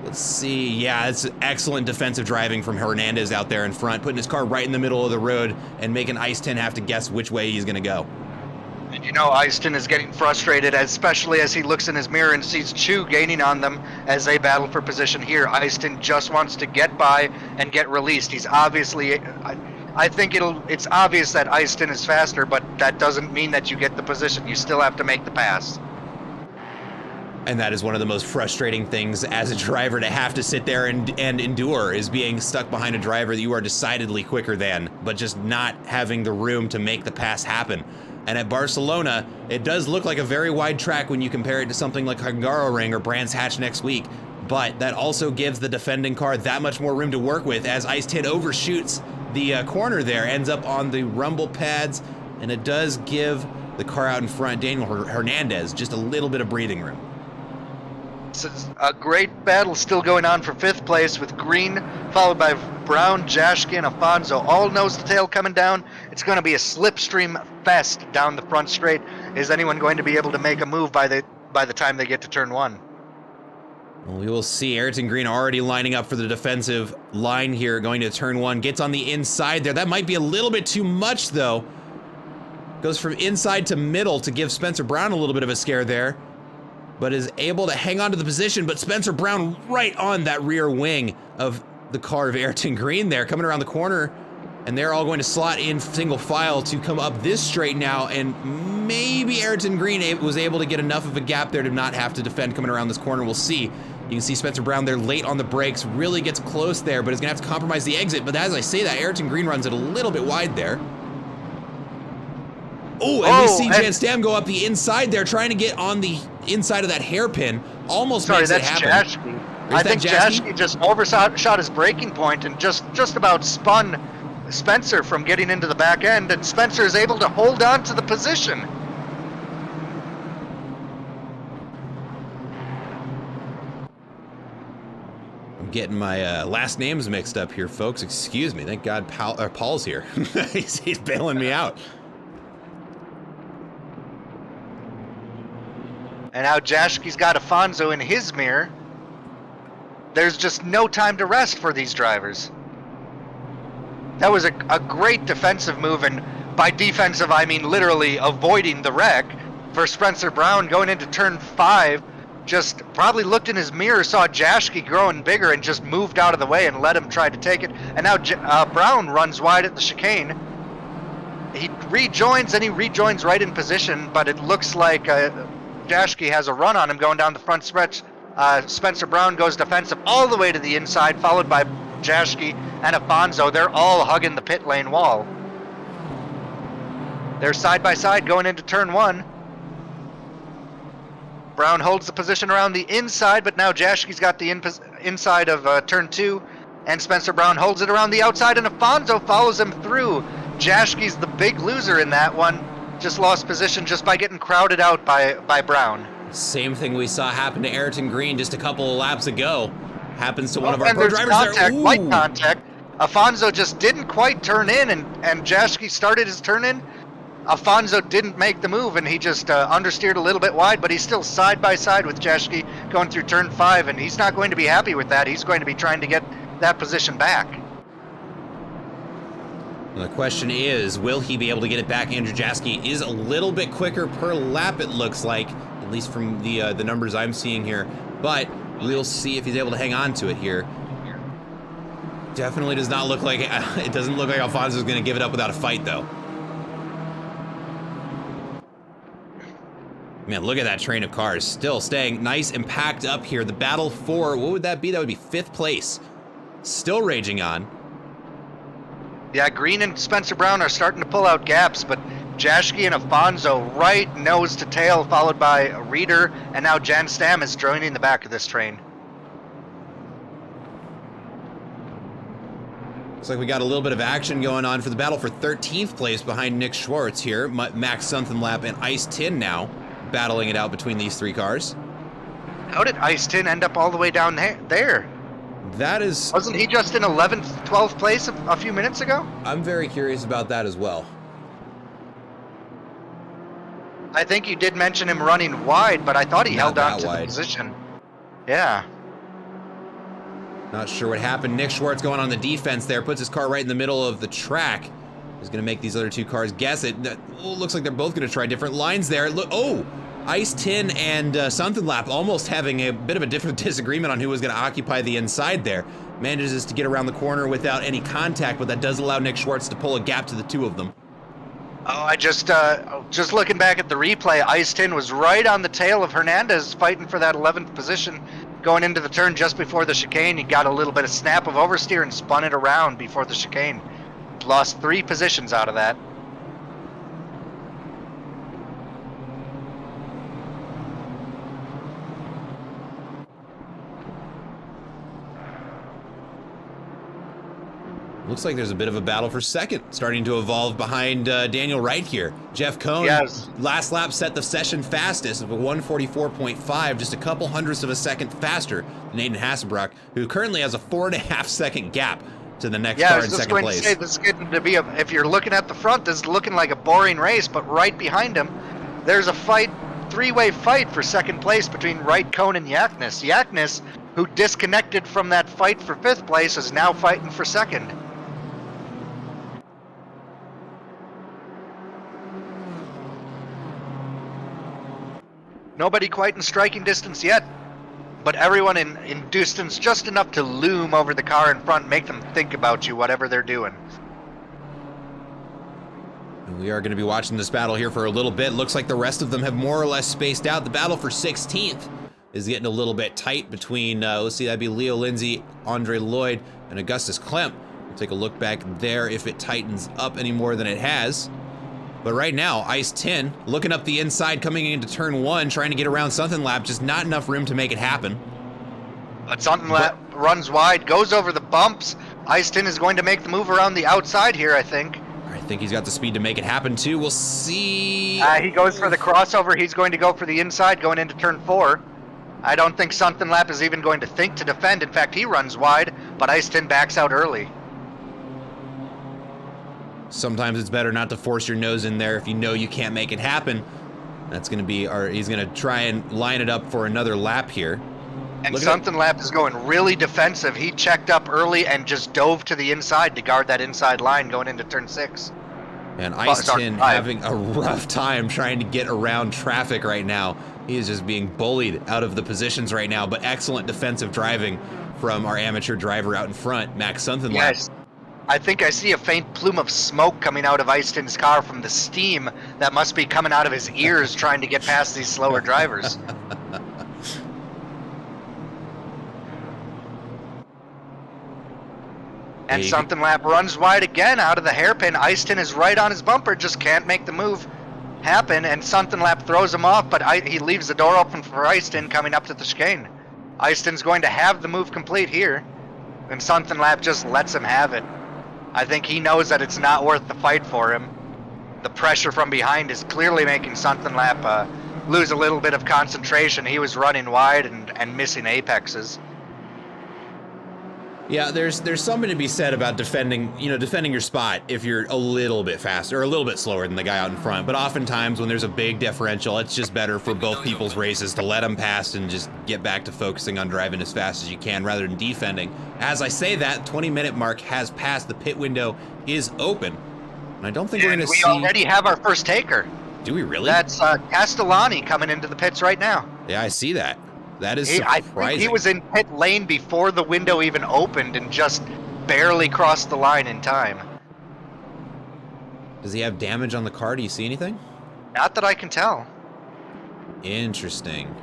Let's see. Yeah, it's excellent defensive driving from Hernandez out there in front, putting his car right in the middle of the road and making Ice Tin have to guess which way he's going to go. And you know, Ice Tin is getting frustrated, especially as he looks in his mirror and sees Chu gaining on them as they battle for position here. Ice Tin just wants to get by and get released. He's obviously, I think it's obvious that Ice Tin is faster, but that doesn't mean that you get the position. You still have to make the pass. And that is one of the most frustrating things as a driver to have to sit there and endure, is being stuck behind a driver that you are decidedly quicker than, but just not having the room to make the pass happen. And at Barcelona, it does look like a very wide track when you compare it to something like Hungaroring or Brands Hatch next week. But that also gives the defending car that much more room to work with as Ice Tin overshoots the corner there, ends up on the rumble pads, and it does give the car out in front, Daniel Hernandez, just a little bit of breathing room. This is a great battle still going on for 5th place with Green, followed by Brown, Jaschke, and Afonso, all nose to tail coming down. It's going to be a slipstream fest down the front straight. Is anyone going to be able to make a move by the time they get to turn 1? Well, we will see. Ayrton Green already lining up for the defensive line here, going to turn 1. Gets on the inside there. That might be a little bit too much, though. Goes from inside to middle to give Spencer Brown a little bit of a scare there, but is able to hang on to the position. But Spencer Brown right on that rear wing of the car of Ayrton Green there, coming around the corner, and they're all going to slot in single file to come up this straight now, and maybe Ayrton Green was able to get enough of a gap there to not have to defend coming around this corner. We'll see. You can see Spencer Brown there late on the brakes, really gets close there, but is gonna have to compromise the exit. But as I say that, Ayrton Green runs it a little bit wide there. Oh, and we see Jan Stam go up the inside there, trying to get on the inside of that hairpin. Almost makes it happen. Jaschke. I think Jaschke just overshot his braking point and just about spun Spencer from getting into the back end, and Spencer is able to hold on to the position. I'm getting my last names mixed up here, folks. Excuse me. Thank God Paul's here. he's bailing me out. And now Jaschke's got Afonso in his mirror. There's just no time to rest for these drivers. That was a great defensive move, and by defensive I mean literally avoiding the wreck for Spencer Brown going into turn 5. Just probably looked in his mirror, saw Jaschke growing bigger, and just moved out of the way and let him try to take it. And now Brown runs wide at the chicane. He rejoins, and he rejoins right in position, but it looks like Jaschke has a run on him going down the front stretch. Spencer Brown goes defensive all the way to the inside, followed by Jaschke and Afonso. They're all hugging the pit lane wall. They're side by side going into turn 1. Brown holds the position around the inside, but now Jaschke's got the inside of turn 2, and Spencer Brown holds it around the outside, and Afonso follows him through. Jaschke's the big loser in that one. Just lost position just by getting crowded out by Brown. Same thing we saw happen to Ayrton Green just a couple of laps ago. Happens to one of our pro drivers there. Light contact. Afonso just didn't quite turn in, and Jaschke started his turn in. Afonso didn't make the move, and he just understeered a little bit wide, but he's still side by side with Jaschke going through turn 5, and he's not going to be happy with that. He's going to be trying to get that position back. The question is, will he be able to get it back? Andrew Jaschke is a little bit quicker per lap, it looks like, at least from the numbers I'm seeing here. But we'll see if he's able to hang on to it here. Definitely does not look like it doesn't look like Alfonso's going to give it up without a fight, though. Man, look at that train of cars still staying nice and packed up here. The battle for, what would that be? That would be 5th place. Still raging on. Yeah, Green and Spencer Brown are starting to pull out gaps, but Jaschke and Afonso right nose to tail, followed by Reeder, and now Jan Stam is joining the back of this train. Looks like we got a little bit of action going on for the battle for 13th place behind Nick Schwartz here. Max Sunkenlap and Ice Tin now battling it out between these 3 cars. How did Ice Tin end up all the way down there? That is... Wasn't he just in 11th, 12th place a few minutes ago? I'm very curious about that as well. I think you did mention him running wide, but I thought he held on to the position. Yeah. Not sure what happened. Nick Schwartz going on the defense there, puts his car right in the middle of the track. He's going to make these other 2 cars guess it. Looks like they're both going to try different lines there. Look, oh! Ice Tin and Sunkenlap almost having a bit of a different disagreement on who was going to occupy the inside there. Manages to get around the corner without any contact, but that does allow Nick Schwartz to pull a gap to the 2 of them. Oh, I just looking back at the replay, Ice Tin was right on the tail of Hernandez fighting for that 11th position going into the turn just before the chicane. He got a little bit of snap of oversteer and spun it around before the chicane. Lost 3 positions out of that. Looks like there's a bit of a battle for second starting to evolve behind Daniel Wright here. Jeff Cohn, Yes. last lap set the session fastest of a 1:44.5, just a couple hundredths of a second faster than Aiden Hasselbrock, who currently has a 4.5 second gap to the next car in second place. To say, this is getting to be if you're looking at the front, this is looking like a boring race, but right behind him, there's a fight, three-way fight for second place between Wright, Cohn, and Yaknis. Yaknis, who disconnected from that fight for 5th place, is now fighting for second. Nobody quite in striking distance yet, but everyone in distance just enough to loom over the car in front, make them think about you, whatever they're doing. We are going to be watching this battle here for a little bit. Looks like the rest of them have more or less spaced out. The battle for 16th is getting a little bit tight between, let's see, that'd be Leo Lindsay, Andre Lloyd, and Augustus Klemp. We'll take a look back there if it tightens up any more than it has. But right now, Ice 10 looking up the inside, coming into turn 1, trying to get around Something Lap, just not enough room to make it happen. But Something Lap runs wide, goes over the bumps. Ice 10 is going to make the move around the outside here, I think. I think he's got the speed to make it happen too. We'll see. He goes for the crossover. He's going to go for the inside going into turn 4. I don't think Something Lap is even going to think to defend. In fact, he runs wide, but Ice 10 backs out early. Sometimes it's better not to force your nose in there if you know you can't make it happen. That's going to be he's going to try and line it up for another lap here. And Something Lap is going really defensive. He checked up early and just dove to the inside to guard that inside line going into turn 6. And Ice 10 having a rough time trying to get around traffic right now. He is just being bullied out of the positions right now, but excellent defensive driving from our amateur driver out in front, Max Something Lap. Yes. I think I see a faint plume of smoke coming out of Ice 10's car from the steam that must be coming out of his ears trying to get past these slower drivers. And Something Lap runs wide again out of the hairpin. Ice 10 is right on his bumper, just can't make the move happen, and Something Lap throws him off, but he leaves the door open for Ice 10 coming up to the chicane. Ice 10's going to have the move complete here, and Something Lap just lets him have it. I think he knows that it's not worth the fight for him. The pressure from behind is clearly making Something Lap lose a little bit of concentration. He was running wide and missing apexes. Yeah, there's something to be said about defending your spot if you're a little bit faster or a little bit slower than the guy out in front. But oftentimes when there's a big differential, it's just better for both people's races to let them pass and just get back to focusing on driving as fast as you can rather than defending. As I say that, 20-minute mark has passed. The pit window is open. And I don't think we're going to see... We already have our first taker. Do we really? That's Castellani coming into the pits right now. Yeah, I see that. That is surprising. I think he was in pit lane before the window even opened and just barely crossed the line in time. Does he have damage on the car? Do you see anything? Not that I can tell. Interesting.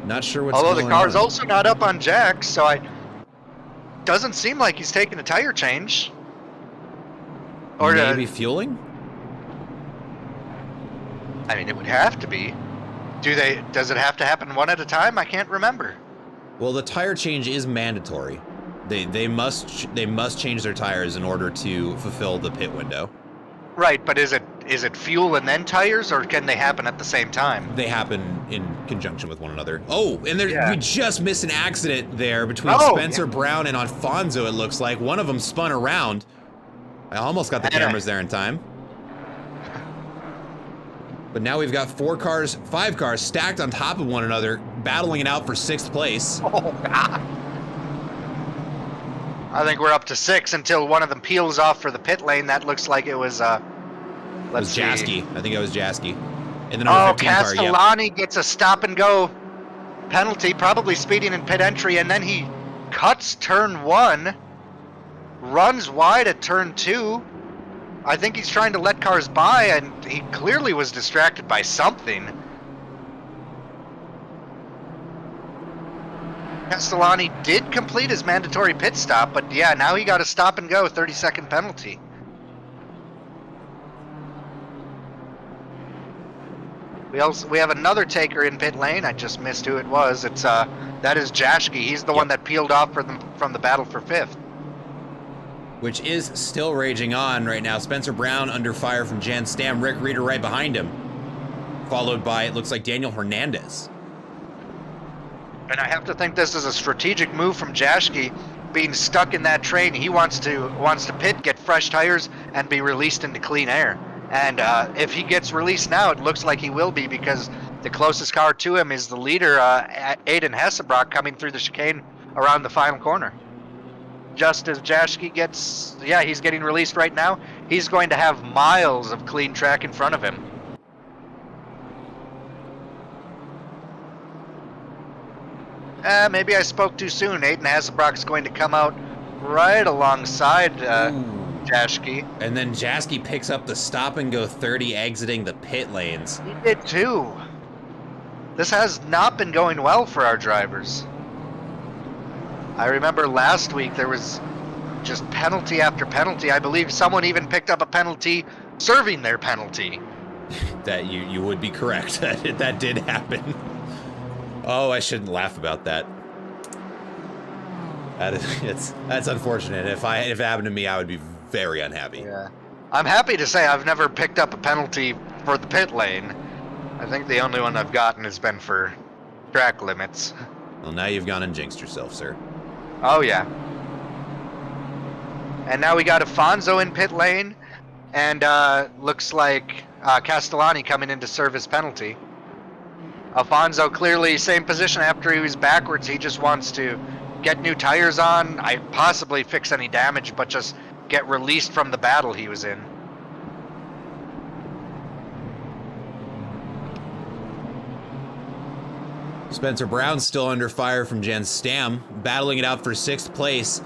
Not sure what's going on. Although the car's also not up on jacks, so doesn't seem like he's taking a tire change. Or maybe fueling? I mean, it would have to be. Does it have to happen one at a time? I can't remember. Well, the tire change is mandatory. They must change their tires in order to fulfill the pit window. Right, but is it fuel and then tires, or can they happen at the same time? They happen in conjunction with one another. Oh, and we just missed an accident there between Spencer Brown and Alfonso, it looks like. One of them spun around. I almost got the cameras there in time. But now we've got 5 cars stacked on top of one another, battling it out for 6th place. Oh, God. I think we're up to 6 until one of them peels off for the pit lane. That looks like it was, Jaski. I think it was Jaski. In the number 15 car, Castellani gets a stop-and-go penalty, probably speeding in pit entry, and then he cuts turn 1, runs wide at turn 2. I think he's trying to let cars by, and he clearly was distracted by something. Castellani did complete his mandatory pit stop, but yeah, now he got a stop and go 30-second penalty. We have another taker in pit lane. I just missed who it was. That is Jaschke. He's the one that peeled off from the battle for 5th. which is still raging on right now. Spencer Brown under fire from Jan Stam. Rick Reeder right behind him, followed by, it looks like, Daniel Hernandez. And I have to think this is a strategic move from Jaschke, being stuck in that train. He wants to pit, get fresh tires, and be released into clean air. And if he gets released now, it looks like he will be, because the closest car to him is the leader, Aiden Hessebrock, coming through the chicane around the final corner. Just as Jaschke gets, he's getting released right now. He's going to have miles of clean track in front of him. Maybe I spoke too soon. Aiden Hessebrock's going to come out right alongside Jaschke. And then Jaschke picks up the stop and go 30 exiting the pit lanes. He did too. This has not been going well for our drivers. I remember last week there was just penalty after penalty. I believe someone even picked up a penalty serving their penalty. That you would be correct. That did happen. Oh, I shouldn't laugh about that. That's unfortunate. If it happened to me, I would be very unhappy. Yeah. I'm happy to say I've never picked up a penalty for the pit lane. I think the only one I've gotten has been for track limits. Well, now you've gone and jinxed yourself, sir. Oh, yeah. And now we got Afonso in pit lane, and looks like Castellani coming in to serve his penalty. Afonso clearly same position after he was backwards. He just wants to get new tires on, possibly fix any damage, but just get released from the battle he was in. Spencer Brown still under fire from Jan Stam, battling it out for 6th place.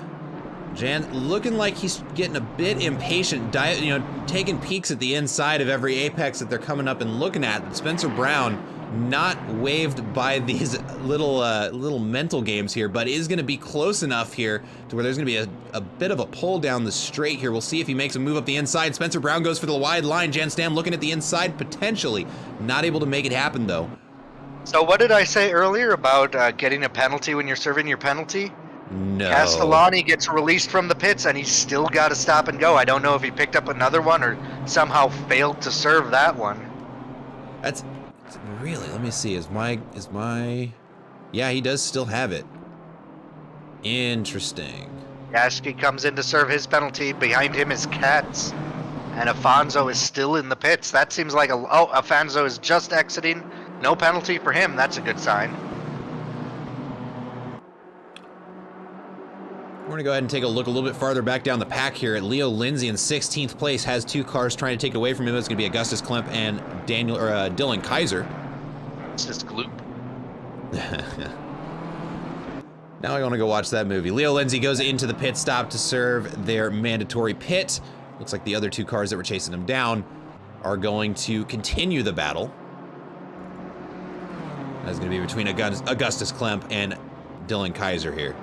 Jan looking like he's getting a bit impatient, taking peeks at the inside of every apex that they're coming up and looking at. Spencer Brown not waved by these little mental games here, but is going to be close enough here to where there's going to be a bit of a pull down the straight here. We'll see if he makes a move up the inside. Spencer Brown goes for the wide line. Jan Stam looking at the inside, potentially. Not able to make it happen, though. So what did I say earlier about getting a penalty when you're serving your penalty? No. Castellani gets released from the pits, and he's still got to stop and go. I don't know if he picked up another one or somehow failed to serve that one. That's really, let me see. Yeah, he does still have it. Interesting. Jaschke comes in to serve his penalty. Behind him is Katz, and Afonso is still in the pits. That seems like Afonso is just exiting. No penalty for him. That's a good sign. We're going to go ahead and take a look a little bit farther back down the pack here at Leo Lindsay in 16th place. Has 2 cars trying to take it away from him. It's going to be Augustus Klemp and Dylan Kaiser. It's just gloop. Now I want to go watch that movie. Leo Lindsay goes into the pit stop to serve their mandatory pit. Looks like the other 2 cars that were chasing him down are going to continue the battle. That's going to be between Augustus Klemp and Dylan Kaiser here.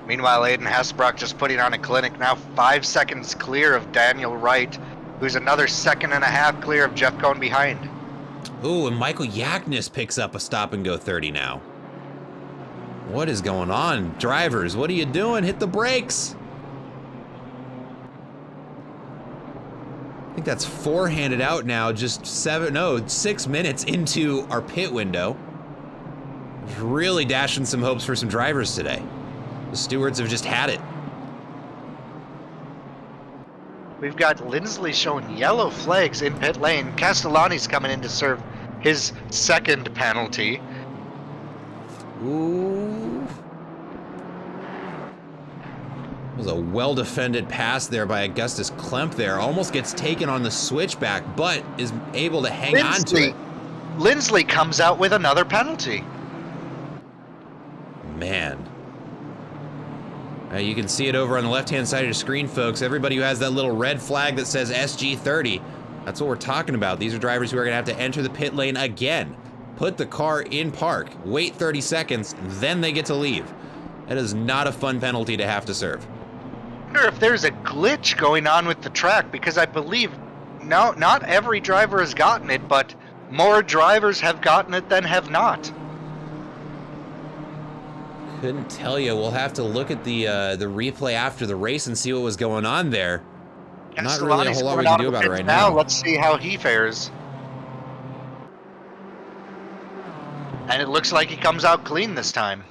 Meanwhile, Aiden Hessebrock just putting on a clinic, now 5 seconds clear of Daniel Wright, who's another 1.5 seconds clear of Jeff Cohn behind. Ooh, and Michael Yaknis picks up a stop and go 30 now. What is going on? Drivers, what are you doing? Hit the brakes. I think that's 4 handed out now, just 6 minutes into our pit window. Really dashing some hopes for some drivers today. The stewards have just had it. We've got Lindsley showing yellow flags in pit lane. Castellani's coming in to serve his 2nd penalty. Ooh. It was a well-defended pass there by Augustus Klemp there. Almost gets taken on the switchback, but is able to hang on to it. Lindsley comes out with another penalty. Man. You can see it over on the left-hand side of your screen, folks. Everybody who has that little red flag that says SG30, that's what we're talking about. These are drivers who are going to have to enter the pit lane again, put the car in park, wait 30 seconds, then they get to leave. That is not a fun penalty to have to serve. I wonder if there's a glitch going on with the track, because I believe not every driver has gotten it, but more drivers have gotten it than have not. Couldn't tell you. We'll have to look at the replay after the race and see what was going on there. Not really a whole lot we can do about it right now. Let's see how he fares. And it looks like he comes out clean this time.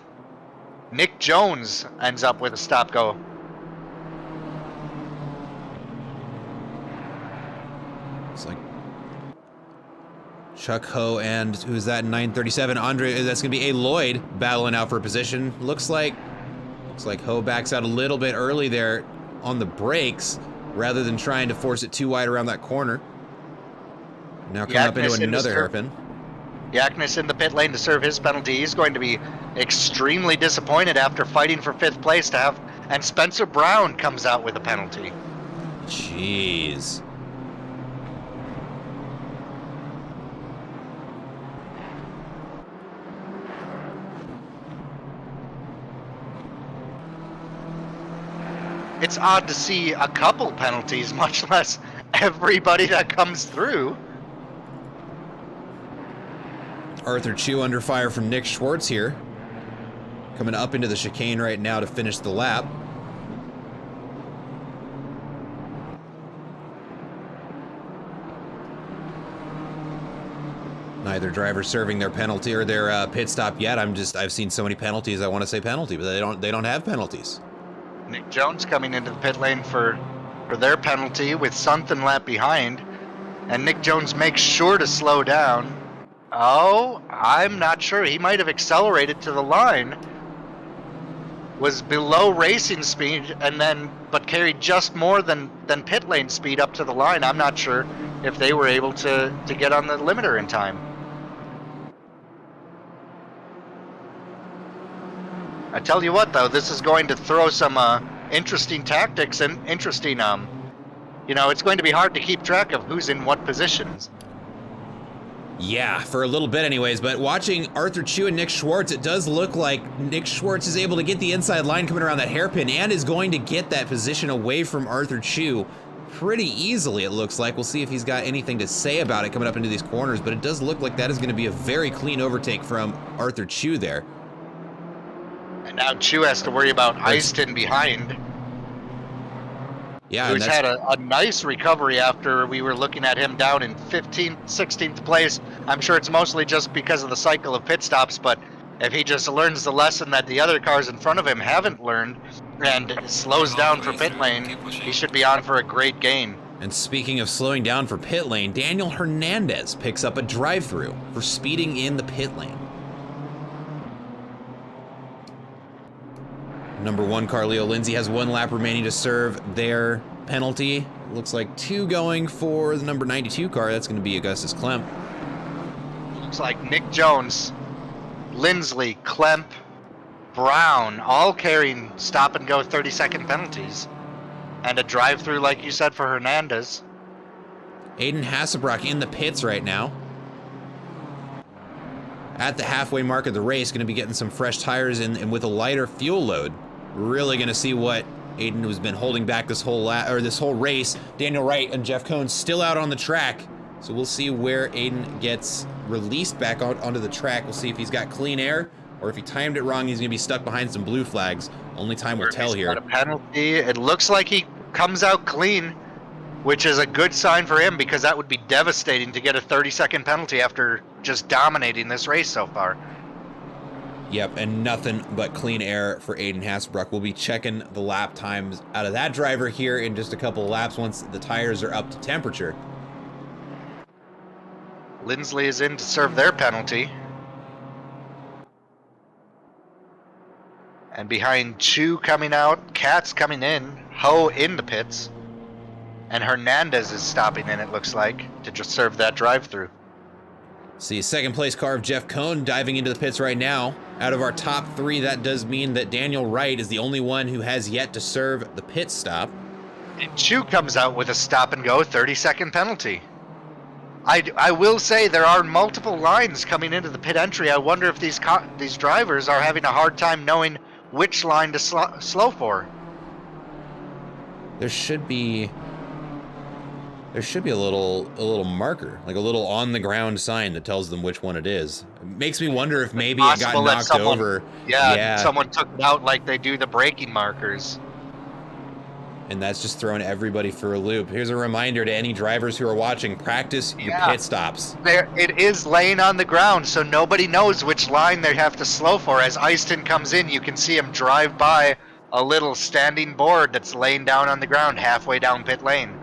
Nick Jones ends up with a stop-go. It's like Chuck Ho and who's that in 937? Andre, that's gonna be A. Lloyd battling out for a position. Looks like Ho backs out a little bit early there on the brakes rather than trying to force it too wide around that corner. Now coming up into another hairpin. Yaknis in the pit lane to serve his penalty. He's going to be extremely disappointed after fighting for 5th place to have, and Spencer Brown comes out with a penalty. Jeez. It's odd to see a couple penalties, much less everybody that comes through. Arthur Chu under fire from Nick Schwartz here. Coming up into the chicane right now to finish the lap. Neither driver serving their penalty or their pit stop yet. I've seen so many penalties. I want to say penalty, but they don't have penalties. Nick Jones coming into the pit lane for their penalty with something lap behind, and Nick Jones makes sure to slow down. Oh, I'm not sure. He might have accelerated to the line. Was below racing speed but carried just more than pit lane speed up to the line. I'm not sure if they were able to get on the limiter in time. I tell you what, though, this is going to throw some interesting tactics and interesting, it's going to be hard to keep track of who's in what positions. Yeah, for a little bit anyways, but watching Arthur Chu and Nick Schwartz, it does look like Nick Schwartz is able to get the inside line coming around that hairpin and is going to get that position away from Arthur Chu pretty easily, it looks like. We'll see if he's got anything to say about it coming up into these corners, but it does look like that is going to be a very clean overtake from Arthur Chu there. And now Chu has to worry about Easton behind. Yeah, who's had a nice recovery after we were looking at him down in 15th, 16th place. I'm sure it's mostly just because of the cycle of pit stops, but if he just learns the lesson that the other cars in front of him haven't learned and slows down for pit lane, he should be on for a great gain. And speaking of slowing down for pit lane, Daniel Hernandez picks up a drive-through for speeding in the pit lane. Number 1 car, Leo Lindsay, has 1 lap remaining to serve their penalty. Looks like 2 going for the number 92 car. That's going to be Augustus Klemp. Looks like Nick Jones, Lindsley, Klemp, Brown, all carrying stop-and-go 30-second penalties. And a drive-through, like you said, for Hernandez. Aiden Hasselbrock in the pits right now. At the halfway mark of the race, going to be getting some fresh tires in, and with a lighter fuel load. Really going to see what Aiden, who's been holding back this whole race. Daniel Wright and Jeff Cohn still out on the track. So we'll see where Aiden gets released back onto the track. We'll see if he's got clean air, or if he timed it wrong, he's going to be stuck behind some blue flags. Only time will tell here. Got a penalty. It looks like he comes out clean, which is a good sign for him, because that would be devastating to get a 30-second penalty after just dominating this race so far. Yep, and nothing but clean air for Aiden Hasselbrock. We'll be checking the lap times out of that driver here in just a couple of laps once the tires are up to temperature. Lindsley is in to serve their penalty. And behind Chu coming out, Katz coming in, Ho in the pits. And Hernandez is stopping in, it looks like, to just serve that drive-through. See, 2nd place car of Jeff Cohn diving into the pits right now. Out of our top 3, that does mean that Daniel Wright is the only one who has yet to serve the pit stop. And Chu comes out with a stop-and-go 30-second penalty. I will say there are multiple lines coming into the pit entry. I wonder if these drivers are having a hard time knowing which line to slow for. There should be There should be a little marker, like a little on the ground sign that tells them which one it is. It makes me wonder if maybe it got knocked over. Yeah, someone took it out like they do the braking markers. And that's just throwing everybody for a loop. Here's a reminder to any drivers who are watching, practice your pit stops. It is laying on the ground, so nobody knows which line they have to slow for. As Easton comes in, you can see him drive by a little standing board that's laying down on the ground halfway down pit lane.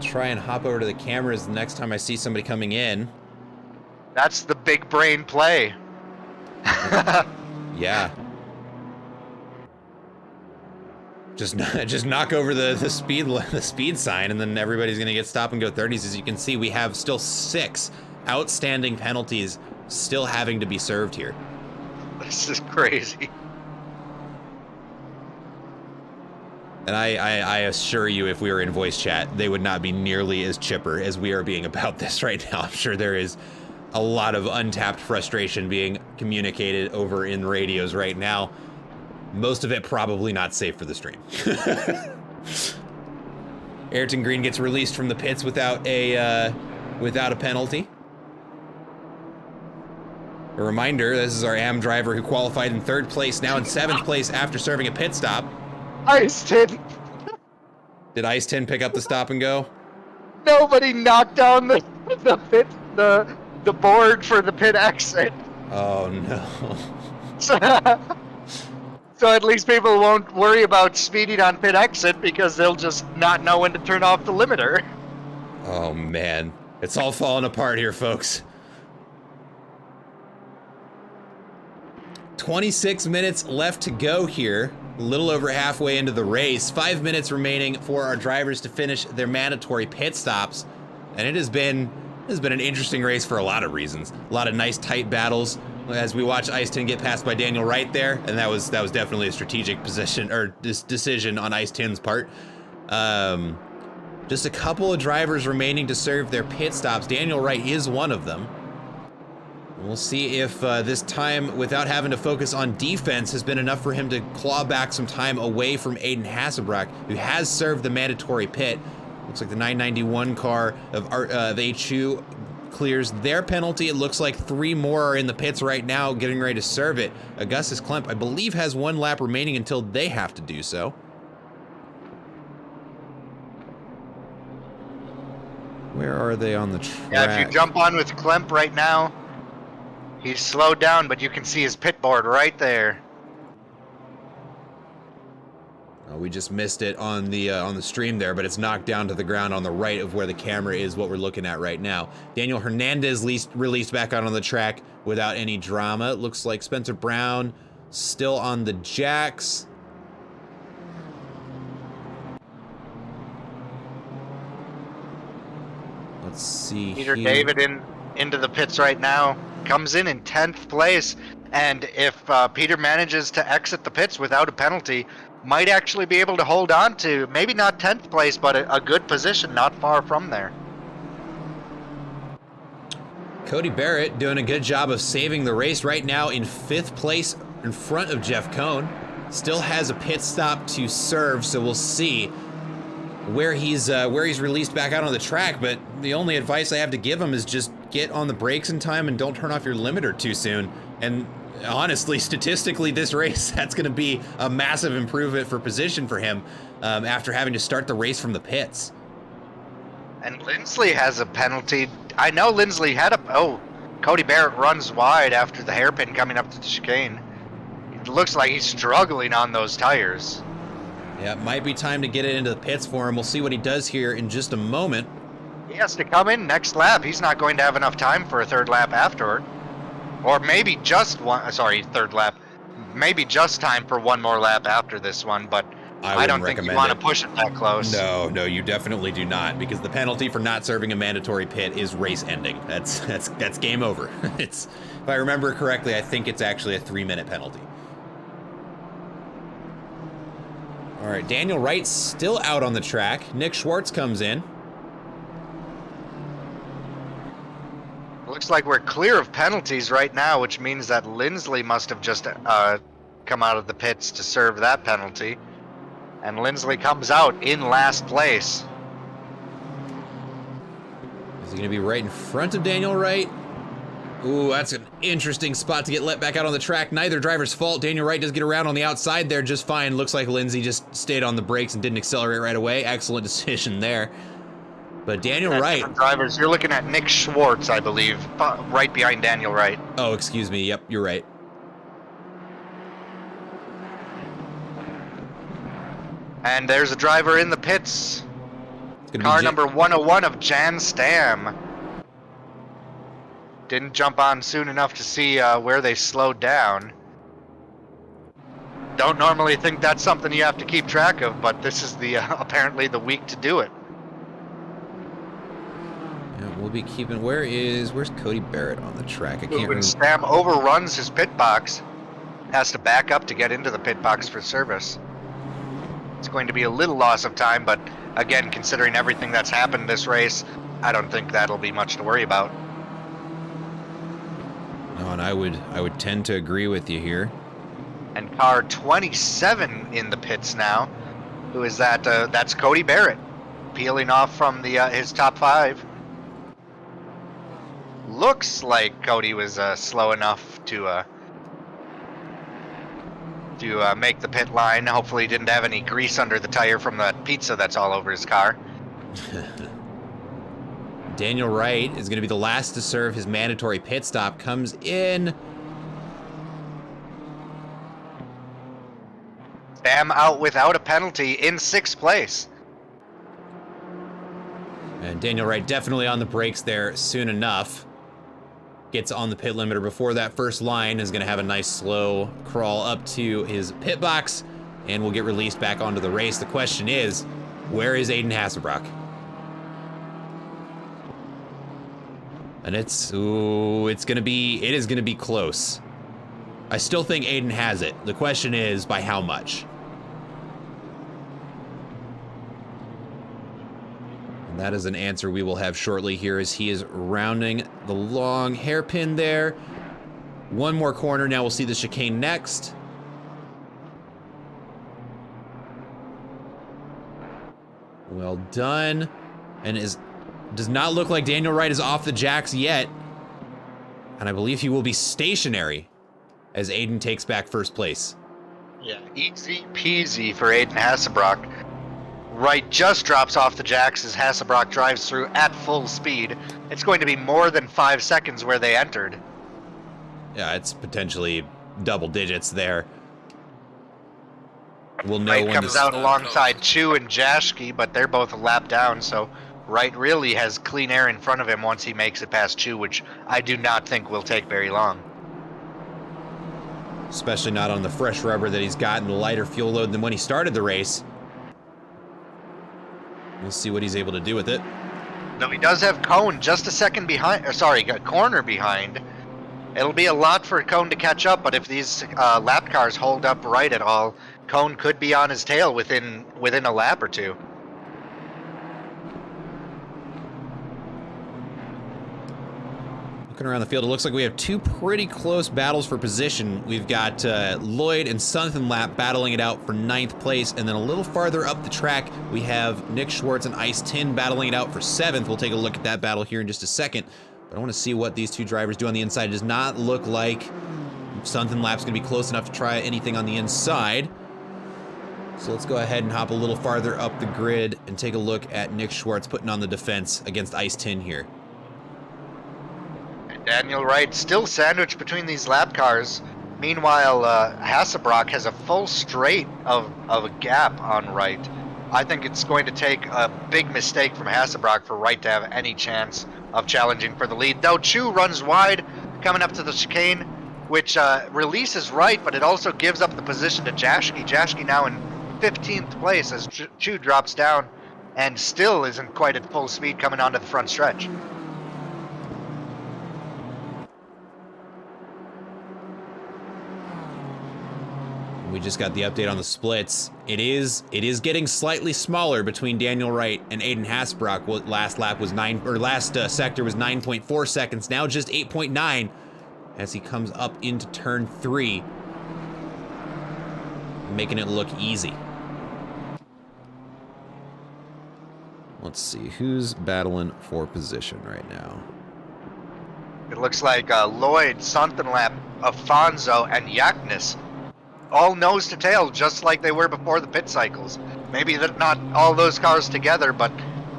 Try and hop over to the cameras the next time I see somebody coming in. That's the big brain play. Yeah. Just knock over the speed sign, and then everybody's gonna get stop and go 30s. As you can see, we have still 6 outstanding penalties still having to be served here. This is crazy. And I assure you, if we were in voice chat, they would not be nearly as chipper as we are being about this right now. I'm sure there is a lot of untapped frustration being communicated over in radios right now. Most of it probably not safe for the stream. Ayrton Green gets released from the pits without a penalty. A reminder, this is our AM driver who qualified in 3rd place, now in 7th place after serving a pit stop. Ice-Tin. Did Ice-Tin pick up the stop and go? Nobody knocked down the board for the pit exit. Oh no. So at least people won't worry about speeding on pit exit because they'll just not know when to turn off the limiter. Oh man, it's all falling apart here, folks. 26 minutes left to go here. A little over halfway into the race. 5 minutes remaining for our drivers to finish their mandatory pit stops. And it has been an interesting race for a lot of reasons. A lot of nice tight battles as we watch Ice-Tin get passed by Daniel Wright there, and that was definitely a strategic position or decision on Ice-Tin's part. Just a couple of drivers remaining to serve their pit stops. Daniel Wright is one of them. We'll see if this time, without having to focus on defense, has been enough for him to claw back some time away from Aiden Hasselbrock, who has served the mandatory pit. Looks like the 991 car of HU clears their penalty. It looks like 3 more are in the pits right now, getting ready to serve it. Augustus Klemp, I believe, has 1 lap remaining until they have to do so. Where are they on the track? Yeah, if you jump on with Klemp right now, he's slowed down, but you can see his pit board right there. We just missed it on the stream there, but it's knocked down to the ground on the right of where the camera is, what we're looking at right now. Daniel Hernandez released back out on the track without any drama. It looks like Spencer Brown still on the jacks. Let's see Peter here. David into the pits right now. Comes in 10th place, and if Peter manages to exit the pits without a penalty, might actually be able to hold on to maybe not 10th place, but a good position not far from there. Cody Barrett doing a good job of saving the race right now in 5th place in front of Jeff Cohn. Still has a pit stop to serve, so we'll see where he's released back out on the track. But the only advice I have to give him is just get on the brakes in time and don't turn off your limiter too soon. And honestly, statistically, this race, that's going to be a massive improvement for position for him after having to start the race from the pits. And Lindsley has a penalty. I know Lindsley had Cody Barrett runs wide after the hairpin coming up to the chicane. It looks like he's struggling on those tires. Yeah, it might be time to get it into the pits for him. We'll see what he does here in just a moment. He has to come in next lap. He's not going to have enough time for a 3rd lap afterward. Or maybe just 3rd lap. Maybe just time for 1 more lap after this one, but I don't think you want to push it that close. No, you definitely do not, because the penalty for not serving a mandatory pit is race ending. That's game over. If I remember correctly, I think it's actually a 3-minute penalty. All right, Daniel Wright's still out on the track. Nick Schwartz comes in. Looks like we're clear of penalties right now, which means that Lindsley must have just come out of the pits to serve that penalty. And Lindsley comes out in last place. he going to be right in front of Daniel Wright? Ooh, that's an interesting spot to get let back out on the track. Neither driver's fault. Daniel Wright does get around on the outside there just fine. Looks like Lindsay just stayed on the brakes and didn't accelerate right away. Excellent decision there. But Daniel Wright... drivers, you're looking at Nick Schwartz, I believe, right behind Daniel Wright. Oh, excuse me. Yep, you're right. And there's a driver in the pits. Car number 101 of Jan Stam. Didn't jump on soon enough to see where they slowed down. Don't normally think that's something you have to keep track of, but this is the apparently the week to do it. Yeah, we'll be keeping... Where's Cody Barrett on the track? I can't remember. When Stam overruns his pit box, has to back up to get into the pit box for service. It's going to be a little loss of time, but again, considering everything that's happened this race, I don't think that'll be much to worry about. No, and I would tend to agree with you here. And car 27 in the pits now. Who is that? That's Cody Barrett, peeling off from the his top 5. Looks like Cody was slow enough to make the pit line. Hopefully he didn't have any grease under the tire from the pizza that's all over his car. Daniel Wright is going to be the last to serve his mandatory pit stop. Comes in. Stam out without a penalty in 6th place. And Daniel Wright definitely on the brakes there soon enough. Gets on the pit limiter before that first line. Is going to have a nice slow crawl up to his pit box and will get released back onto the race. The question is, where is Aiden Hasselbrock? And it is going to be close. I still think Aiden has it. The question is, by how much? And that is an answer we will have shortly here as he is rounding the long hairpin there. One more corner, now we'll see the chicane next. Well done. And does not look like Daniel Wright is off the jacks yet. And I believe he will be stationary as Aiden takes back first place. Yeah, easy peasy for Aiden Hasselbrock. Wright just drops off the jacks as Hasselbrock drives through at full speed. It's going to be more than 5 seconds where they entered. Yeah, it's potentially double digits there. We'll know Wright when comes out alongside Chu and Jaschke, but they're both a lap down, so Wright really has clean air in front of him once he makes it past Chu, which I do not think will take very long. Especially not on the fresh rubber that he's got and the lighter fuel load than when he started the race. We'll see what he's able to do with it. Though he does have Cone just a second behind, got corner behind. It'll be a lot for Cone to catch up, but if these lap cars hold up right at all, Cone could be on his tail within a lap or two. Looking around the field, it looks like we have two pretty close battles for position. We've got Lloyd and Sunkenlap battling it out for 9th place, and then a little farther up the track, we have Nick Schwartz and Ice Tin battling it out for 7th. We'll take a look at that battle here in just a second. But I want to see what these two drivers do on the inside. It does not look like Sunkenlap's going to be close enough to try anything on the inside. So let's go ahead and hop a little farther up the grid and take a look at Nick Schwartz putting on the defense against Ice Tin here. Daniel Wright still sandwiched between these lap cars. Meanwhile, Hasselbrock has a full straight of a gap on Wright. I think it's going to take a big mistake from Hasselbrock for Wright to have any chance of challenging for the lead. Though Chu runs wide coming up to the chicane, which releases Wright, but it also gives up the position to Jaschke. Jaschke now in 15th place as Chu drops down and still isn't quite at full speed coming onto the front stretch. We just got the update on the splits. It is getting slightly smaller between Daniel Wright and Aiden Hasselbrock. What last sector was 9.4 seconds, now just 8.9 as he comes up into turn 3, making it look easy. Let's see, who's battling for position right now? It looks like Lloyd, Sontenlap, Afonso, and Yaknis all nose to tail, just like they were before the pit cycles. Maybe not all those cars together, but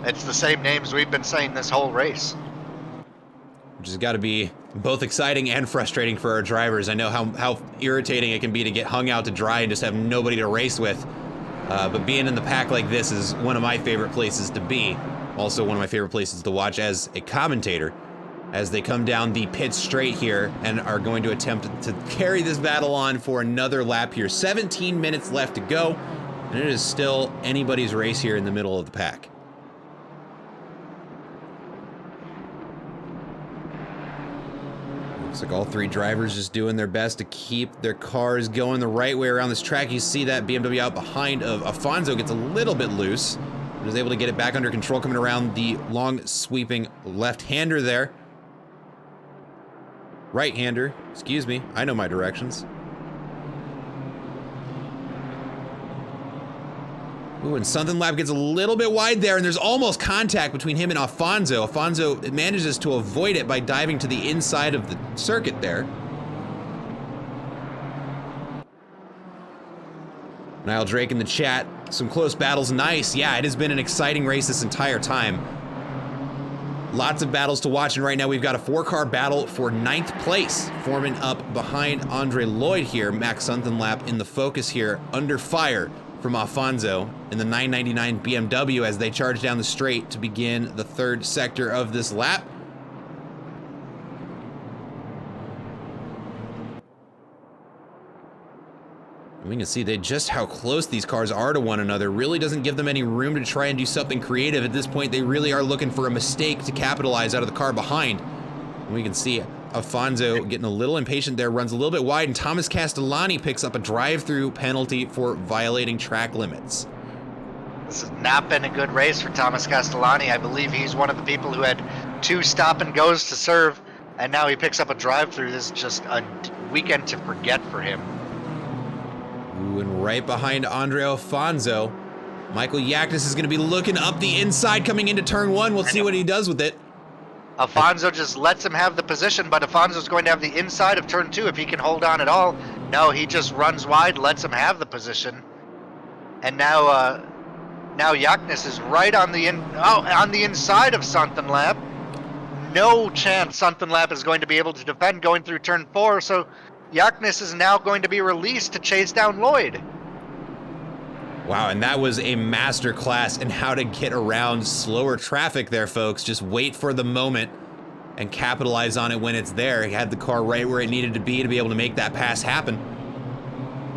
it's the same names we've been saying this whole race. Which has got to be both exciting and frustrating for our drivers. I know how irritating it can be to get hung out to dry and just have nobody to race with. But being in the pack like this is one of my favorite places to be. Also one of my favorite places to watch as a commentator, as they come down the pit straight here and are going to attempt to carry this battle on for another lap here. 17 minutes left to go, and it is still anybody's race here in the middle of the pack. Looks like all three drivers just doing their best to keep their cars going the right way around this track. You see that BMW out behind of Afonso gets a little bit loose, but is able to get it back under control coming around the long sweeping left-hander there. Right-hander, excuse me, I know my directions. Ooh, and Sontenlap gets a little bit wide there, and there's almost contact between him and Afonso. Afonso manages to avoid it by diving to the inside of the circuit there. Niall Drake in the chat, some close battles, nice. Yeah, it has been an exciting race this entire time. Lots of battles to watch, and right now we've got a 4-car battle for 9th place, forming up behind Andre Lloyd here. Max Sontenlap in the focus here, under fire from Afonso in the 999 BMW as they charge down the straight to begin the 3rd sector of this lap. We can see just how close these cars are to one another. Really doesn't give them any room to try and do something creative. At this point, they really are looking for a mistake to capitalize out of the car behind. And we can see Afonso getting a little impatient there, runs a little bit wide, and Thomas Castellani picks up a drive-through penalty for violating track limits. This has not been a good race for Thomas Castellani. I believe he's one of the people who had 2 stop and goes to serve, and now he picks up a drive-through. This is just a weekend to forget for him. Ooh, and right behind Andre Afonso, Michael Yaknis is going to be looking up the inside coming into turn 1. We'll see what he does with it. Afonso just lets him have the position, but Afonso's going to have the inside of turn 2 if he can hold on at all. No, he just runs wide, lets him have the position. And now Yaknis is right on the inside of Sontenlap. No chance Sontenlap is going to be able to defend going through turn 4, so Yaknis is now going to be released to chase down Lloyd. Wow, and that was a master class in how to get around slower traffic there, folks. Just wait for the moment and capitalize on it when it's there. He had the car right where it needed to be able to make that pass happen.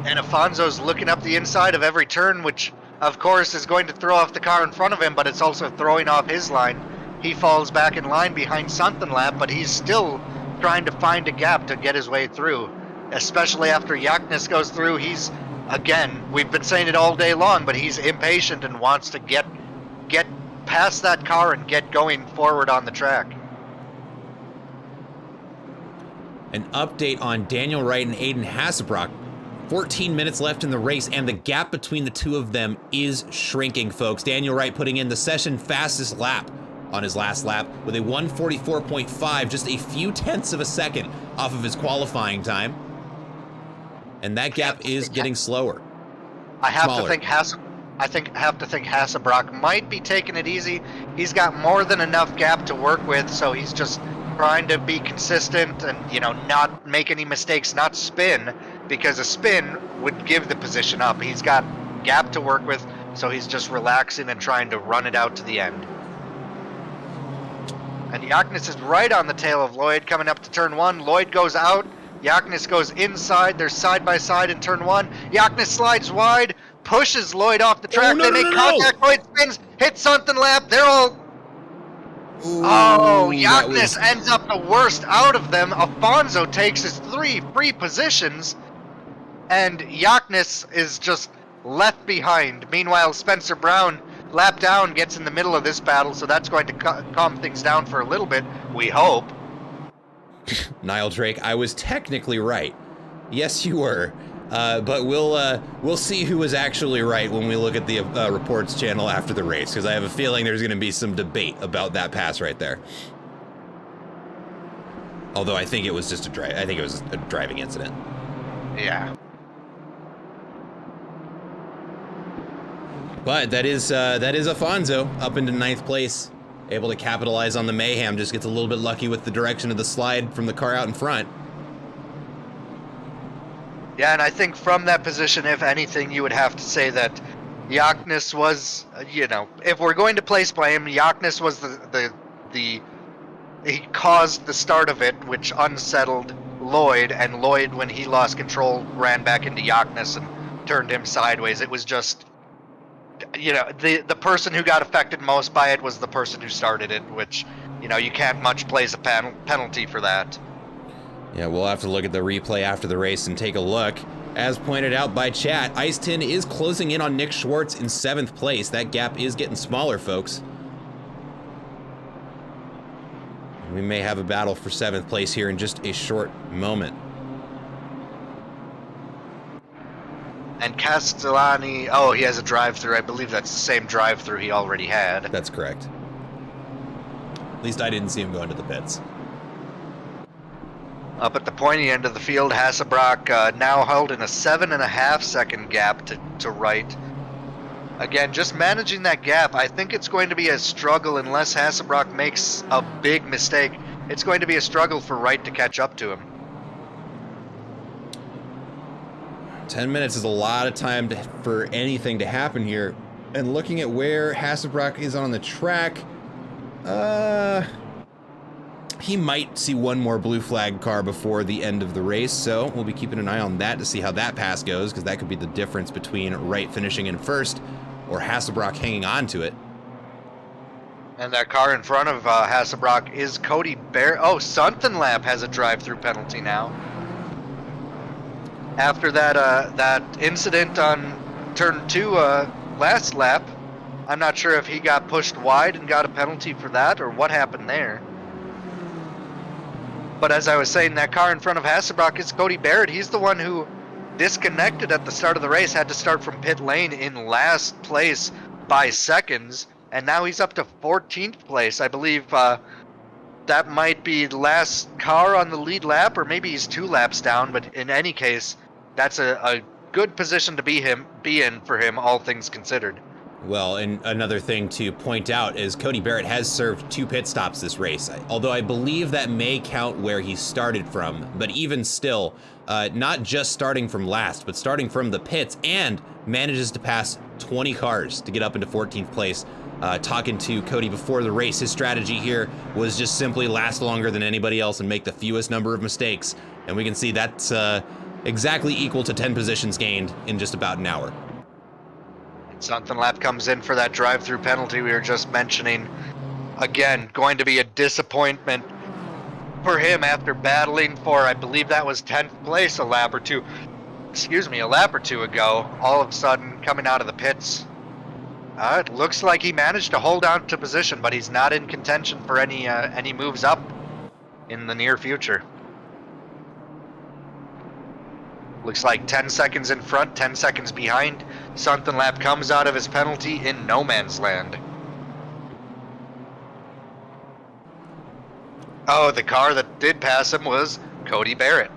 And Afonso's looking up the inside of every turn, which, of course, is going to throw off the car in front of him, but it's also throwing off his line. He falls back in line behind Sontenlap, but he's still trying to find a gap to get his way through. Especially after Yaknis goes through, he's, again, we've been saying it all day long, but he's impatient and wants to get past that car and get going forward on the track. An update on Daniel Wright and Aiden Hasselbrock. 14 minutes left in the race, and the gap between the two of them is shrinking, folks. Daniel Wright putting in the session fastest lap on his last lap with a 1:44.5, just a few tenths of a second off of his qualifying time. And that gap is getting slower. I have to think Hasselbrock might be taking it easy. He's got more than enough gap to work with, so he's just trying to be consistent and, not make any mistakes, not spin, because a spin would give the position up. He's got gap to work with, so he's just relaxing and trying to run it out to the end. And Yaknis is right on the tail of Lloyd coming up to turn 1. Lloyd goes out. Yaknis goes inside. They're side by side in turn 1. Yaknis slides wide, pushes Lloyd off the track. They make contact. Lloyd spins, hits Sontenlap. They're all. Ooh, Yaknis ends up the worst out of them. Afonso takes his 3 free positions, and Yaknis is just left behind. Meanwhile, Spencer Brown, lap down, gets in the middle of this battle, so that's going to calm things down for a little bit, we hope. Niall Drake, I was technically right. Yes, you were. But we'll see who was actually right when we look at the reports channel after the race, because I have a feeling there's going to be some debate about that pass right there. Although I think it was just a driving incident. Yeah. But that is Afonso up into 9th place, able to capitalize on the mayhem. Just gets a little bit lucky with the direction of the slide from the car out in front. Yeah, and I think from that position, if anything, you would have to say that Yaknis was, if we're going to place blame, Yaknis was he caused the start of it, which unsettled Lloyd, and Lloyd, when he lost control, ran back into Yaknis and turned him sideways. It was just, the person who got affected most by it was the person who started it, which, you can't much place a penalty for that. Yeah, we'll have to look at the replay after the race and take a look. As pointed out by chat, Ice Tin is closing in on Nick Schwartz in 7th place. That gap is getting smaller, folks. We may have a battle for 7th place here in just a short moment. And Castellani, he has a drive-through. I believe that's the same drive-through he already had. That's correct. At least I didn't see him go into the pits. Up at the pointy end of the field, Hasselbrock now held in a 7.5 second gap to Wright. Again, just managing that gap, I think it's going to be a struggle unless Hasselbrock makes a big mistake. It's going to be a struggle for Wright to catch up to him. 10 minutes is a lot of time for anything to happen here. And looking at where Hasselbrock is on the track, he might see one more blue flag car before the end of the race, so we'll be keeping an eye on that to see how that pass goes, because that could be the difference between Wright finishing in first or Hasselbrock hanging on to it. And that car in front of Hasselbrock is Cody Bear. Oh, Suntenlap has a drive-through penalty now. After that incident on turn 2 last lap, I'm not sure if he got pushed wide and got a penalty for that or what happened there. But as I was saying, that car in front of Hasselbrock is Cody Barrett. He's the one who disconnected at the start of the race, had to start from pit lane in last place by seconds, and now he's up to 14th place. I believe that might be the last car on the lead lap, or maybe he's 2 laps down, but in any case, that's a good position to be in for him, all things considered. Well, and another thing to point out is Cody Barrett has served 2 pit stops this race, although I believe that may count where he started from. But even still, not just starting from last, but starting from the pits, and manages to pass 20 cars to get up into 14th place. Talking to Cody before the race, his strategy here was just simply last longer than anybody else and make the fewest number of mistakes. And we can see that's exactly equal to 10 positions gained in just about an hour. Suntenlap comes in for that drive-through penalty we were just mentioning. Again, going to be a disappointment for him after battling for, I believe that was 10th place a lap or two ago. All of a sudden, coming out of the pits. It looks like he managed to hold on to position, but he's not in contention for any moves up in the near future. Looks like 10 seconds in front, 10 seconds behind. Suntenlap comes out of his penalty in no man's land. Oh, the car that did pass him was Cody Barrett.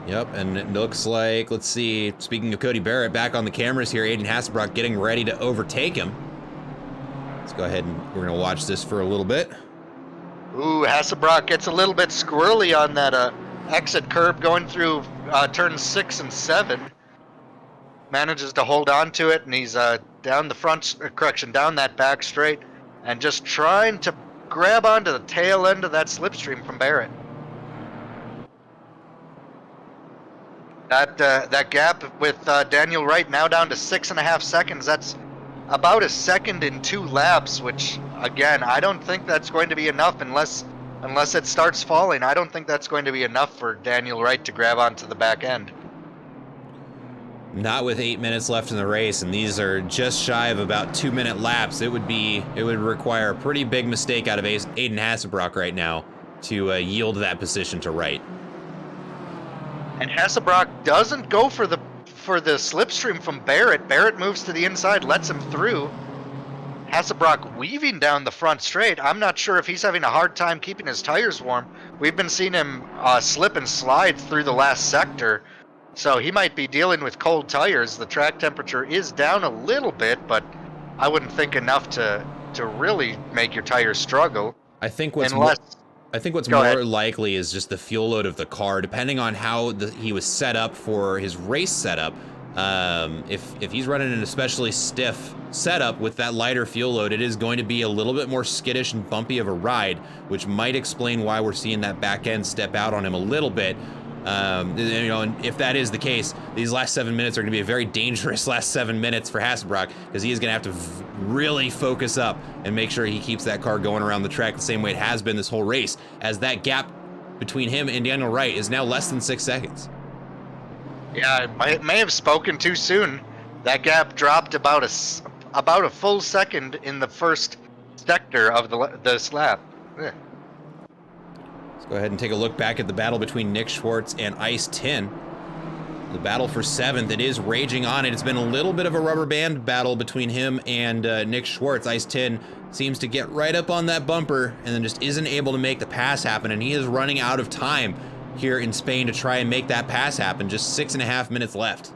Yep, and it looks like, let's see, speaking of Cody Barrett, back on the cameras here, Aiden Hasselbrock getting ready to overtake him. Let's go ahead and we're gonna watch this for a little bit. Ooh, Hasselbrock gets a little bit squirrely on that exit curb going through turns 6 and 7. Manages to hold on to it, and he's down that back straight, and just trying to grab onto the tail end of that slipstream from Barrett. That gap with Daniel Wright now down to 6.5 seconds. That's about a second in 2 laps, which, again, I don't think that's going to be enough unless it starts falling. I don't think that's going to be enough for Daniel Wright to grab onto the back end. Not with 8 minutes left in the race, and these are just shy of about 2-minute laps. It would require a pretty big mistake out of Aiden Hasselbrock right now to yield that position to Wright. And Hasselbrock doesn't go for the slipstream from Barrett. Barrett moves to the inside, lets him through. Hasselbrock weaving down the front straight. I'm not sure if he's having a hard time keeping his tires warm. We've been seeing him slip and slide through the last sector, so he might be dealing with cold tires. The track temperature is down a little bit, but I wouldn't think enough to really make your tires struggle. I think what's more likely is just the fuel load of the car, depending on how he was set up for his race setup. If he's running an especially stiff setup with that lighter fuel load, it is going to be a little bit more skittish and bumpy of a ride, which might explain why we're seeing that back end step out on him a little bit. And if that is the case, these last 7 minutes are going to be a very dangerous last 7 minutes for Hasselbrock, because he is going to have to really focus up and make sure he keeps that car going around the track the same way it has been this whole race, as that gap between him and Daniel Wright is now less than 6 seconds. Yeah, I may have spoken too soon. That gap dropped about a full second in the first sector of this lap. Yeah. Let's go ahead and take a look back at the battle between Nick Schwartz and Ice Tin. The battle for 7th, it is raging on, and it's been a little bit of a rubber band battle between him and Nick Schwartz. Ice Tin seems to get right up on that bumper and then just isn't able to make the pass happen, and he is running out of time here in Spain to try and make that pass happen. Just 6.5 minutes left.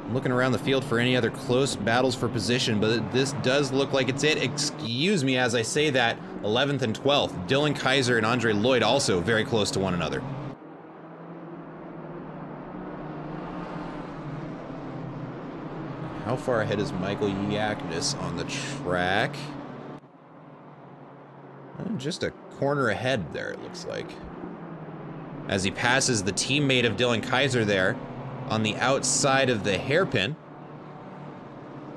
I'm looking around the field for any other close battles for position, but this does look like it's it. Excuse me as I say that. 11th and 12th. Dylan Kaiser and Andre Lloyd also very close to one another. How far ahead is Michael Yaknis on the track? Just a corner ahead there, it looks like. As he passes the teammate of Dylan Kaiser there on the outside of the hairpin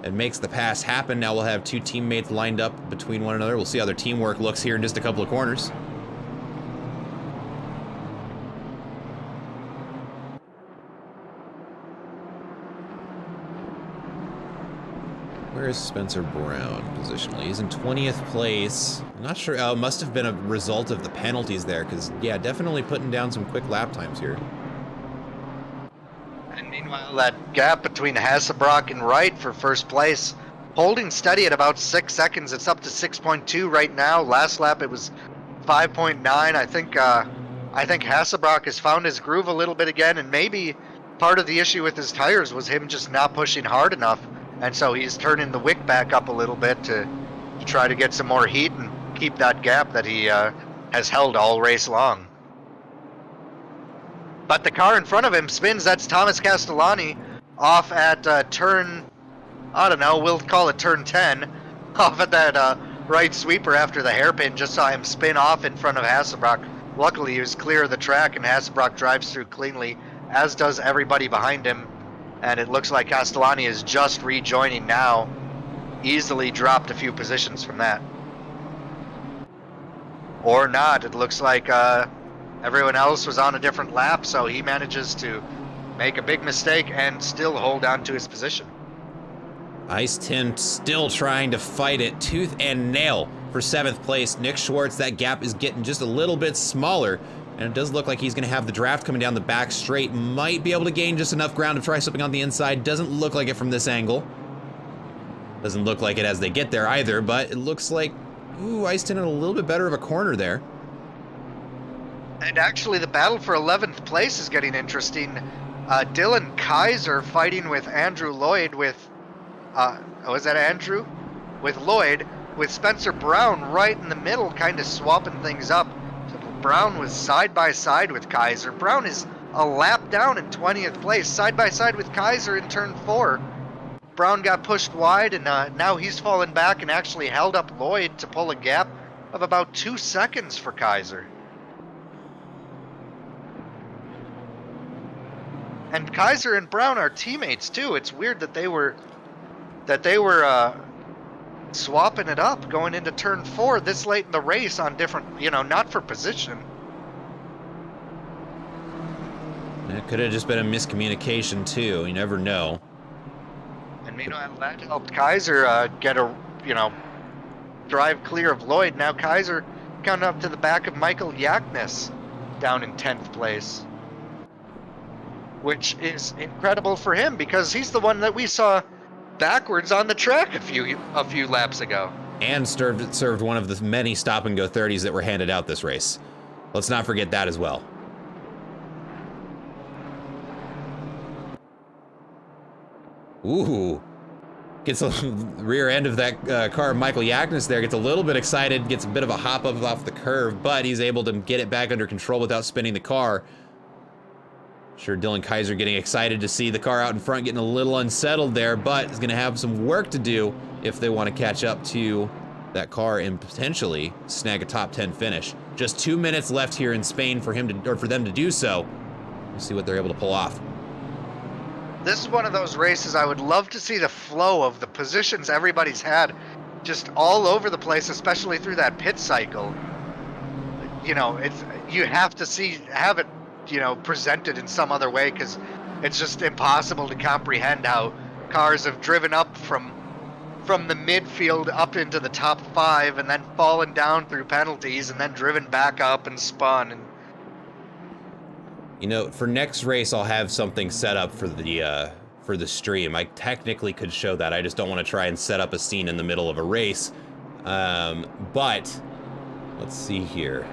and makes the pass happen. Now we'll have 2 teammates lined up between one another. We'll see how their teamwork looks here in just a couple of corners. Where is Spencer Brown positionally? He's in 20th place. I'm not sure. Oh, it must have been a result of the penalties there, because, yeah, definitely putting down some quick lap times here. And meanwhile, that gap between Hasselbrock and Wright for first place, holding steady at about 6 seconds. It's up to 6.2 right now. Last lap it was 5.9. I think Hasselbrock has found his groove a little bit again, and maybe part of the issue with his tires was him just not pushing hard enough. And so he's turning the wick back up a little bit to try to get some more heat and keep that gap that he has held all race long. But the car in front of him spins. That's Thomas Castellani off at turn, I don't know, we'll call it turn 10. Off at that right sweeper after the hairpin. Just saw him spin off in front of Hasselbrock. Luckily he was clear of the track, and Hasselbrock drives through cleanly, as does everybody behind him. And it looks like Castellani is just rejoining now. Easily dropped a few positions from that. Or not. It looks like everyone else was on a different lap, so he manages to make a big mistake and still hold on to his position. Ice Tin still trying to fight it tooth and nail for 7th place. Nick Schwartz, that gap is getting just a little bit smaller. And it does look like he's going to have the draft coming down the back straight. Might be able to gain just enough ground to try slipping on the inside. Doesn't look like it from this angle. Doesn't look like it as they get there either, but it looks like, ooh, Ice Tin in a little bit better of a corner there. And actually the battle for 11th place is getting interesting. Dylan Kaiser fighting with Andrew Lloyd with, was that Andrew? With Lloyd, with Spencer Brown right in the middle, kind of swapping things up. Brown was side by side with Kaiser. Brown is a lap down in 20th place, side by side with Kaiser in turn 4. Brown got pushed wide, and now he's fallen back and actually held up Lloyd to pull a gap of about 2 seconds for Kaiser. And Kaiser and Brown are teammates too. It's weird that they were swapping it up going into turn 4 this late in the race on different, not for position. It could have just been a miscommunication too. You never know. And meanwhile, that helped Kaiser get drive clear of Lloyd. Now Kaiser coming up to the back of Michael Yaknis down in 10th place, which is incredible for him because he's the one that we saw backwards on the track a few laps ago. And served one of the many stop-and-go 30s that were handed out this race. Let's not forget that as well. Ooh. Gets a rear end of that car. Michael Yaknis there gets a little bit excited, gets a bit of a hop up off the curve, but he's able to get it back under control without spinning the car. Sure, Dylan Kaiser getting excited to see the car out in front, getting a little unsettled there, but is going to have some work to do if they want to catch up to that car and potentially snag a top 10 finish. Just 2 minutes left here in Spain for him to, or for them to do so. We'll see what they're able to pull off. This is one of those races I would love to see the flow of the positions everybody's had just all over the place, especially through that pit cycle. You know, you have to have it, you know, presented in some other way because it's just impossible to comprehend how cars have driven up from the midfield up into the top 5 and then fallen down through penalties and then driven back up and spun. And you know, for next race, I'll have something set up for the stream. I technically could show that. I just don't want to try and set up a scene in the middle of a race. But let's see here.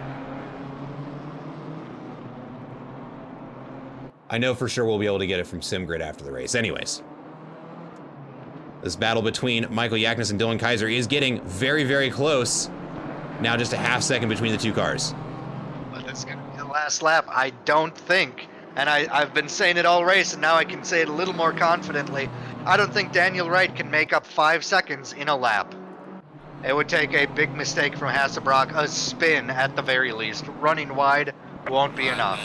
I know for sure we'll be able to get it from SimGrid after the race. Anyways, this battle between Michael Yaknis and Dylan Kaiser is getting very, very close. Now just a half second between the two cars. But it's going to be the last lap. I don't think, and I've been saying it all race, and now I can say it a little more confidently, I don't think Daniel Wright can make up 5 seconds in a lap. It would take a big mistake from Hasselbrock, a spin at the very least. Running wide won't be enough.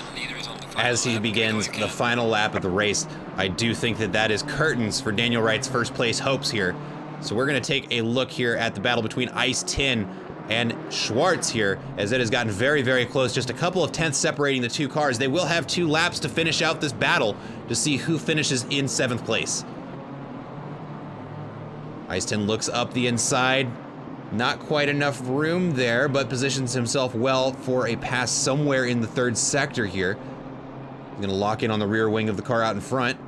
As he begins the final lap of the race, I do think that is curtains for Daniel Wright's first place hopes here. So we're going to take a look here at the battle between Ice Tin and Schwartz here, as it has gotten very, very close. Just a couple of tenths separating the two cars. They will have 2 laps to finish out this battle to see who finishes in 7th place. Ice Tin looks up the inside. Not quite enough room there, but positions himself well for a pass somewhere in the 3rd sector here. He's going to lock in on the rear wing of the car out in front.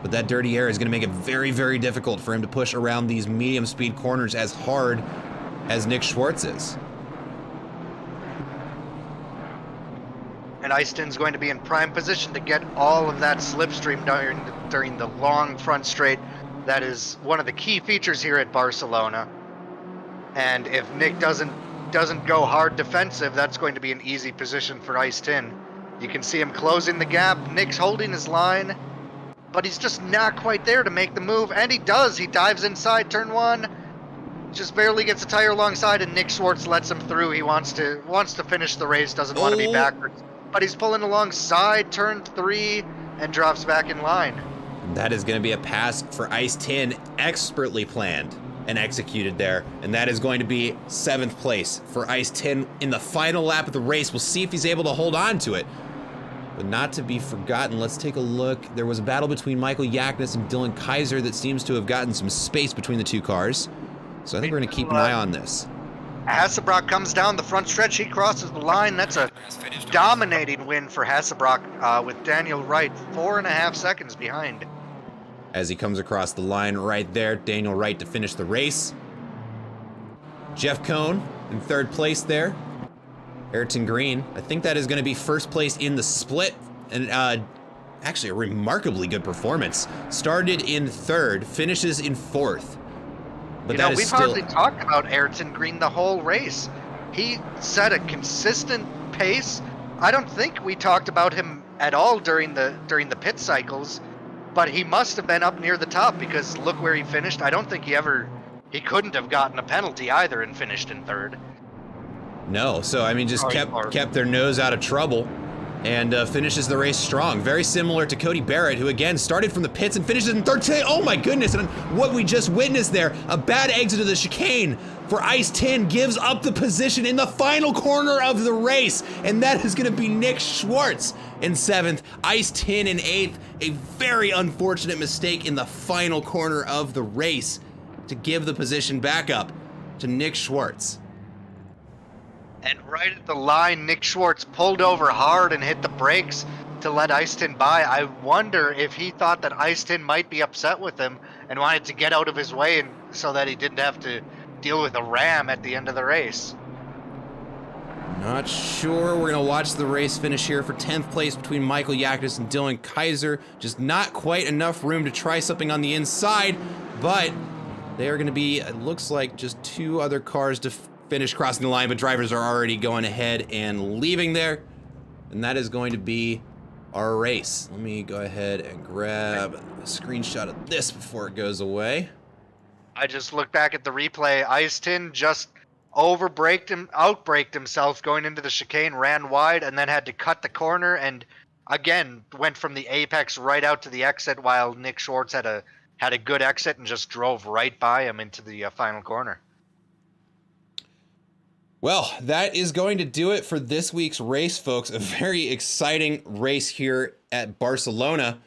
But that dirty air is going to make it very, very difficult for him to push around these medium speed corners as hard as Nick Schwartz is. And Eiston's going to be in prime position to get all of that slipstream during the long front straight. That is one of the key features here at Barcelona. And if Nick doesn't go hard defensive, that's going to be an easy position for Ice Tin. You can see him closing the gap. Nick's holding his line, but he's just not quite there to make the move. And he does. He dives inside turn 1, just barely gets a tire alongside, and Nick Schwartz lets him through. He wants to finish the race, doesn't want to be backwards, but he's pulling alongside turn 3 and drops back in line. That is going to be a pass for Ice Tin, expertly planned and executed there. And that is going to be 7th place for Ice Tin in the final lap of the race. We'll see if he's able to hold on to it. But not to be forgotten, let's take a look. There was a battle between Michael Yaknis and Dylan Kaiser that seems to have gotten some space between the two cars. So I think we're going to keep an eye on this. Hasselbrock comes down the front stretch. He crosses the line. That's a dominating win for Hasselbrock with Daniel Wright 4.5 seconds behind. As he comes across the line right there, Daniel Wright to finish the race. Jeff Cohn in 3rd place there. Ayrton Green, I think that is going to be 1st place in the split. And actually a remarkably good performance. Started in 3rd, finishes in 4th. But you know, we've hardly talked about Ayrton Green the whole race. He set a consistent pace. I don't think we talked about him at all during the pit cycles, but he must have been up near the top because look where he finished. I don't think he couldn't have gotten a penalty either and finished in 3rd. No, so I mean, just kept their nose out of trouble and finishes the race strong. Very similar to Cody Barrett, who again started from the pits and finishes in 3rd. Oh my goodness, and what we just witnessed there, a bad exit of the chicane for Ice Tin gives up the position in the final corner of the race, and that is going to be Nick Schwartz in 7th, Ice Tin in 8th. A very unfortunate mistake in the final corner of the race. to give the position back up to Nick Schwartz. And right at the line, Nick Schwartz pulled over hard and hit the brakes to let Eiston by. I wonder if he thought that Eiston might be upset with him and wanted to get out of his way and so that he didn't have to deal with a ram at the end of the race. Not sure. We're going to watch the race finish here for 10th place between Michael Yaknis and Dylan Kaiser. Just not quite enough room to try something on the inside, but they are going to be, it looks like, just 2 other cars to finish crossing the line, but drivers are already going ahead and leaving there. And that is going to be our race. Let me go ahead and grab a screenshot of this before it goes away. I just looked back at the replay. Eiston just outbraked himself going into the chicane, ran wide, and then had to cut the corner, and again went from the apex right out to the exit, while Nick Schwartz had a good exit and just drove right by him into the final corner. Well, that is going to do it for this week's race, folks. A very exciting race here at Barcelona.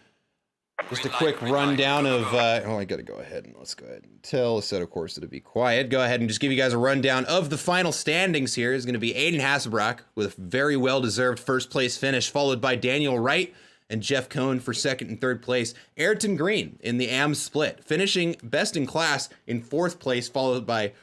Just a quick rundown of, I gotta go ahead and let's go ahead and tell the set of course to be quiet. Go ahead and just give you guys a rundown of the final standings here. Is going to be Aiden Hasselbrock with a very well-deserved first place finish, followed by Daniel Wright and Jeff Cohn for second and third place. Ayrton Green in the AM split, finishing best in class in fourth place, followed by,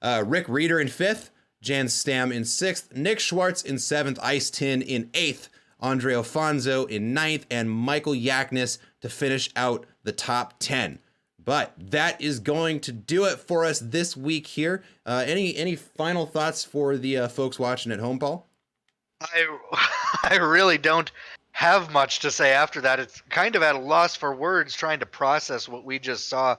Rick Reeder in fifth, Jan Stam in sixth, Nick Schwartz in seventh, Ice Tin in eighth, Andre Alfonso in ninth, and Michael Yaknis to finish out the top 10. But that is going to do it for us this week here. Any final thoughts for the folks watching at home, Paul? I really don't have much to say after that. It's kind of at a loss for words trying to process what we just saw.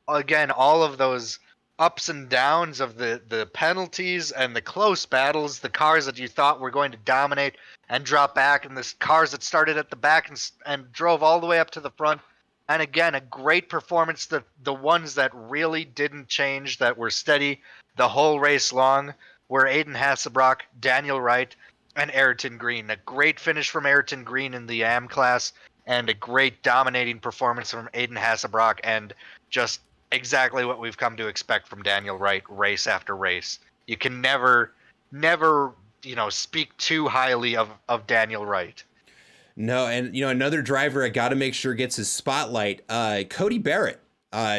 Again, all of those ups and downs of the penalties and the close battles, the cars that you thought were going to dominate and drop back, and the cars that started at the back and drove all the way up to the front. And again, a great performance. The ones that really didn't change, that were steady the whole race long, were Aiden Hasselbrock, Daniel Wright, and Ayrton Green. A great finish from Ayrton Green in the AM class, and a great dominating performance from Aiden Hasselbrock, and just exactly what we've come to expect from Daniel Wright race after race. You can never speak too highly of Daniel Wright. No, and another driver I got to make sure gets his spotlight. Cody Barrett,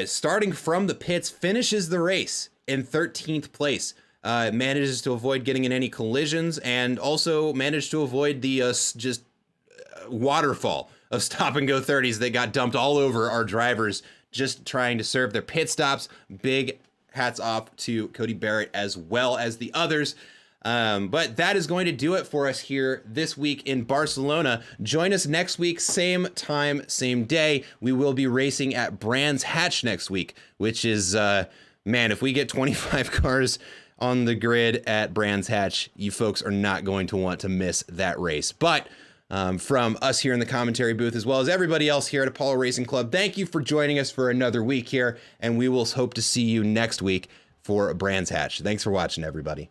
starting from the pits, finishes the race in 13th place. Manages to avoid getting in any collisions, and also managed to avoid the waterfall of stop and go 30s that got dumped all over our drivers just trying to serve their pit stops. Big hats off to Cody Barrett as well as the others. But that is going to do it for us here this week in Barcelona. Join us next week, same time, same day. We will be racing at Brands Hatch next week, which is, if we get 25 cars on the grid at Brands Hatch, you folks are not going to want to miss that race. But from us here in the commentary booth, as well as everybody else here at Apollo Racing Club, thank you for joining us for another week here, and we will hope to see you next week for Brands Hatch. Thanks for watching, everybody.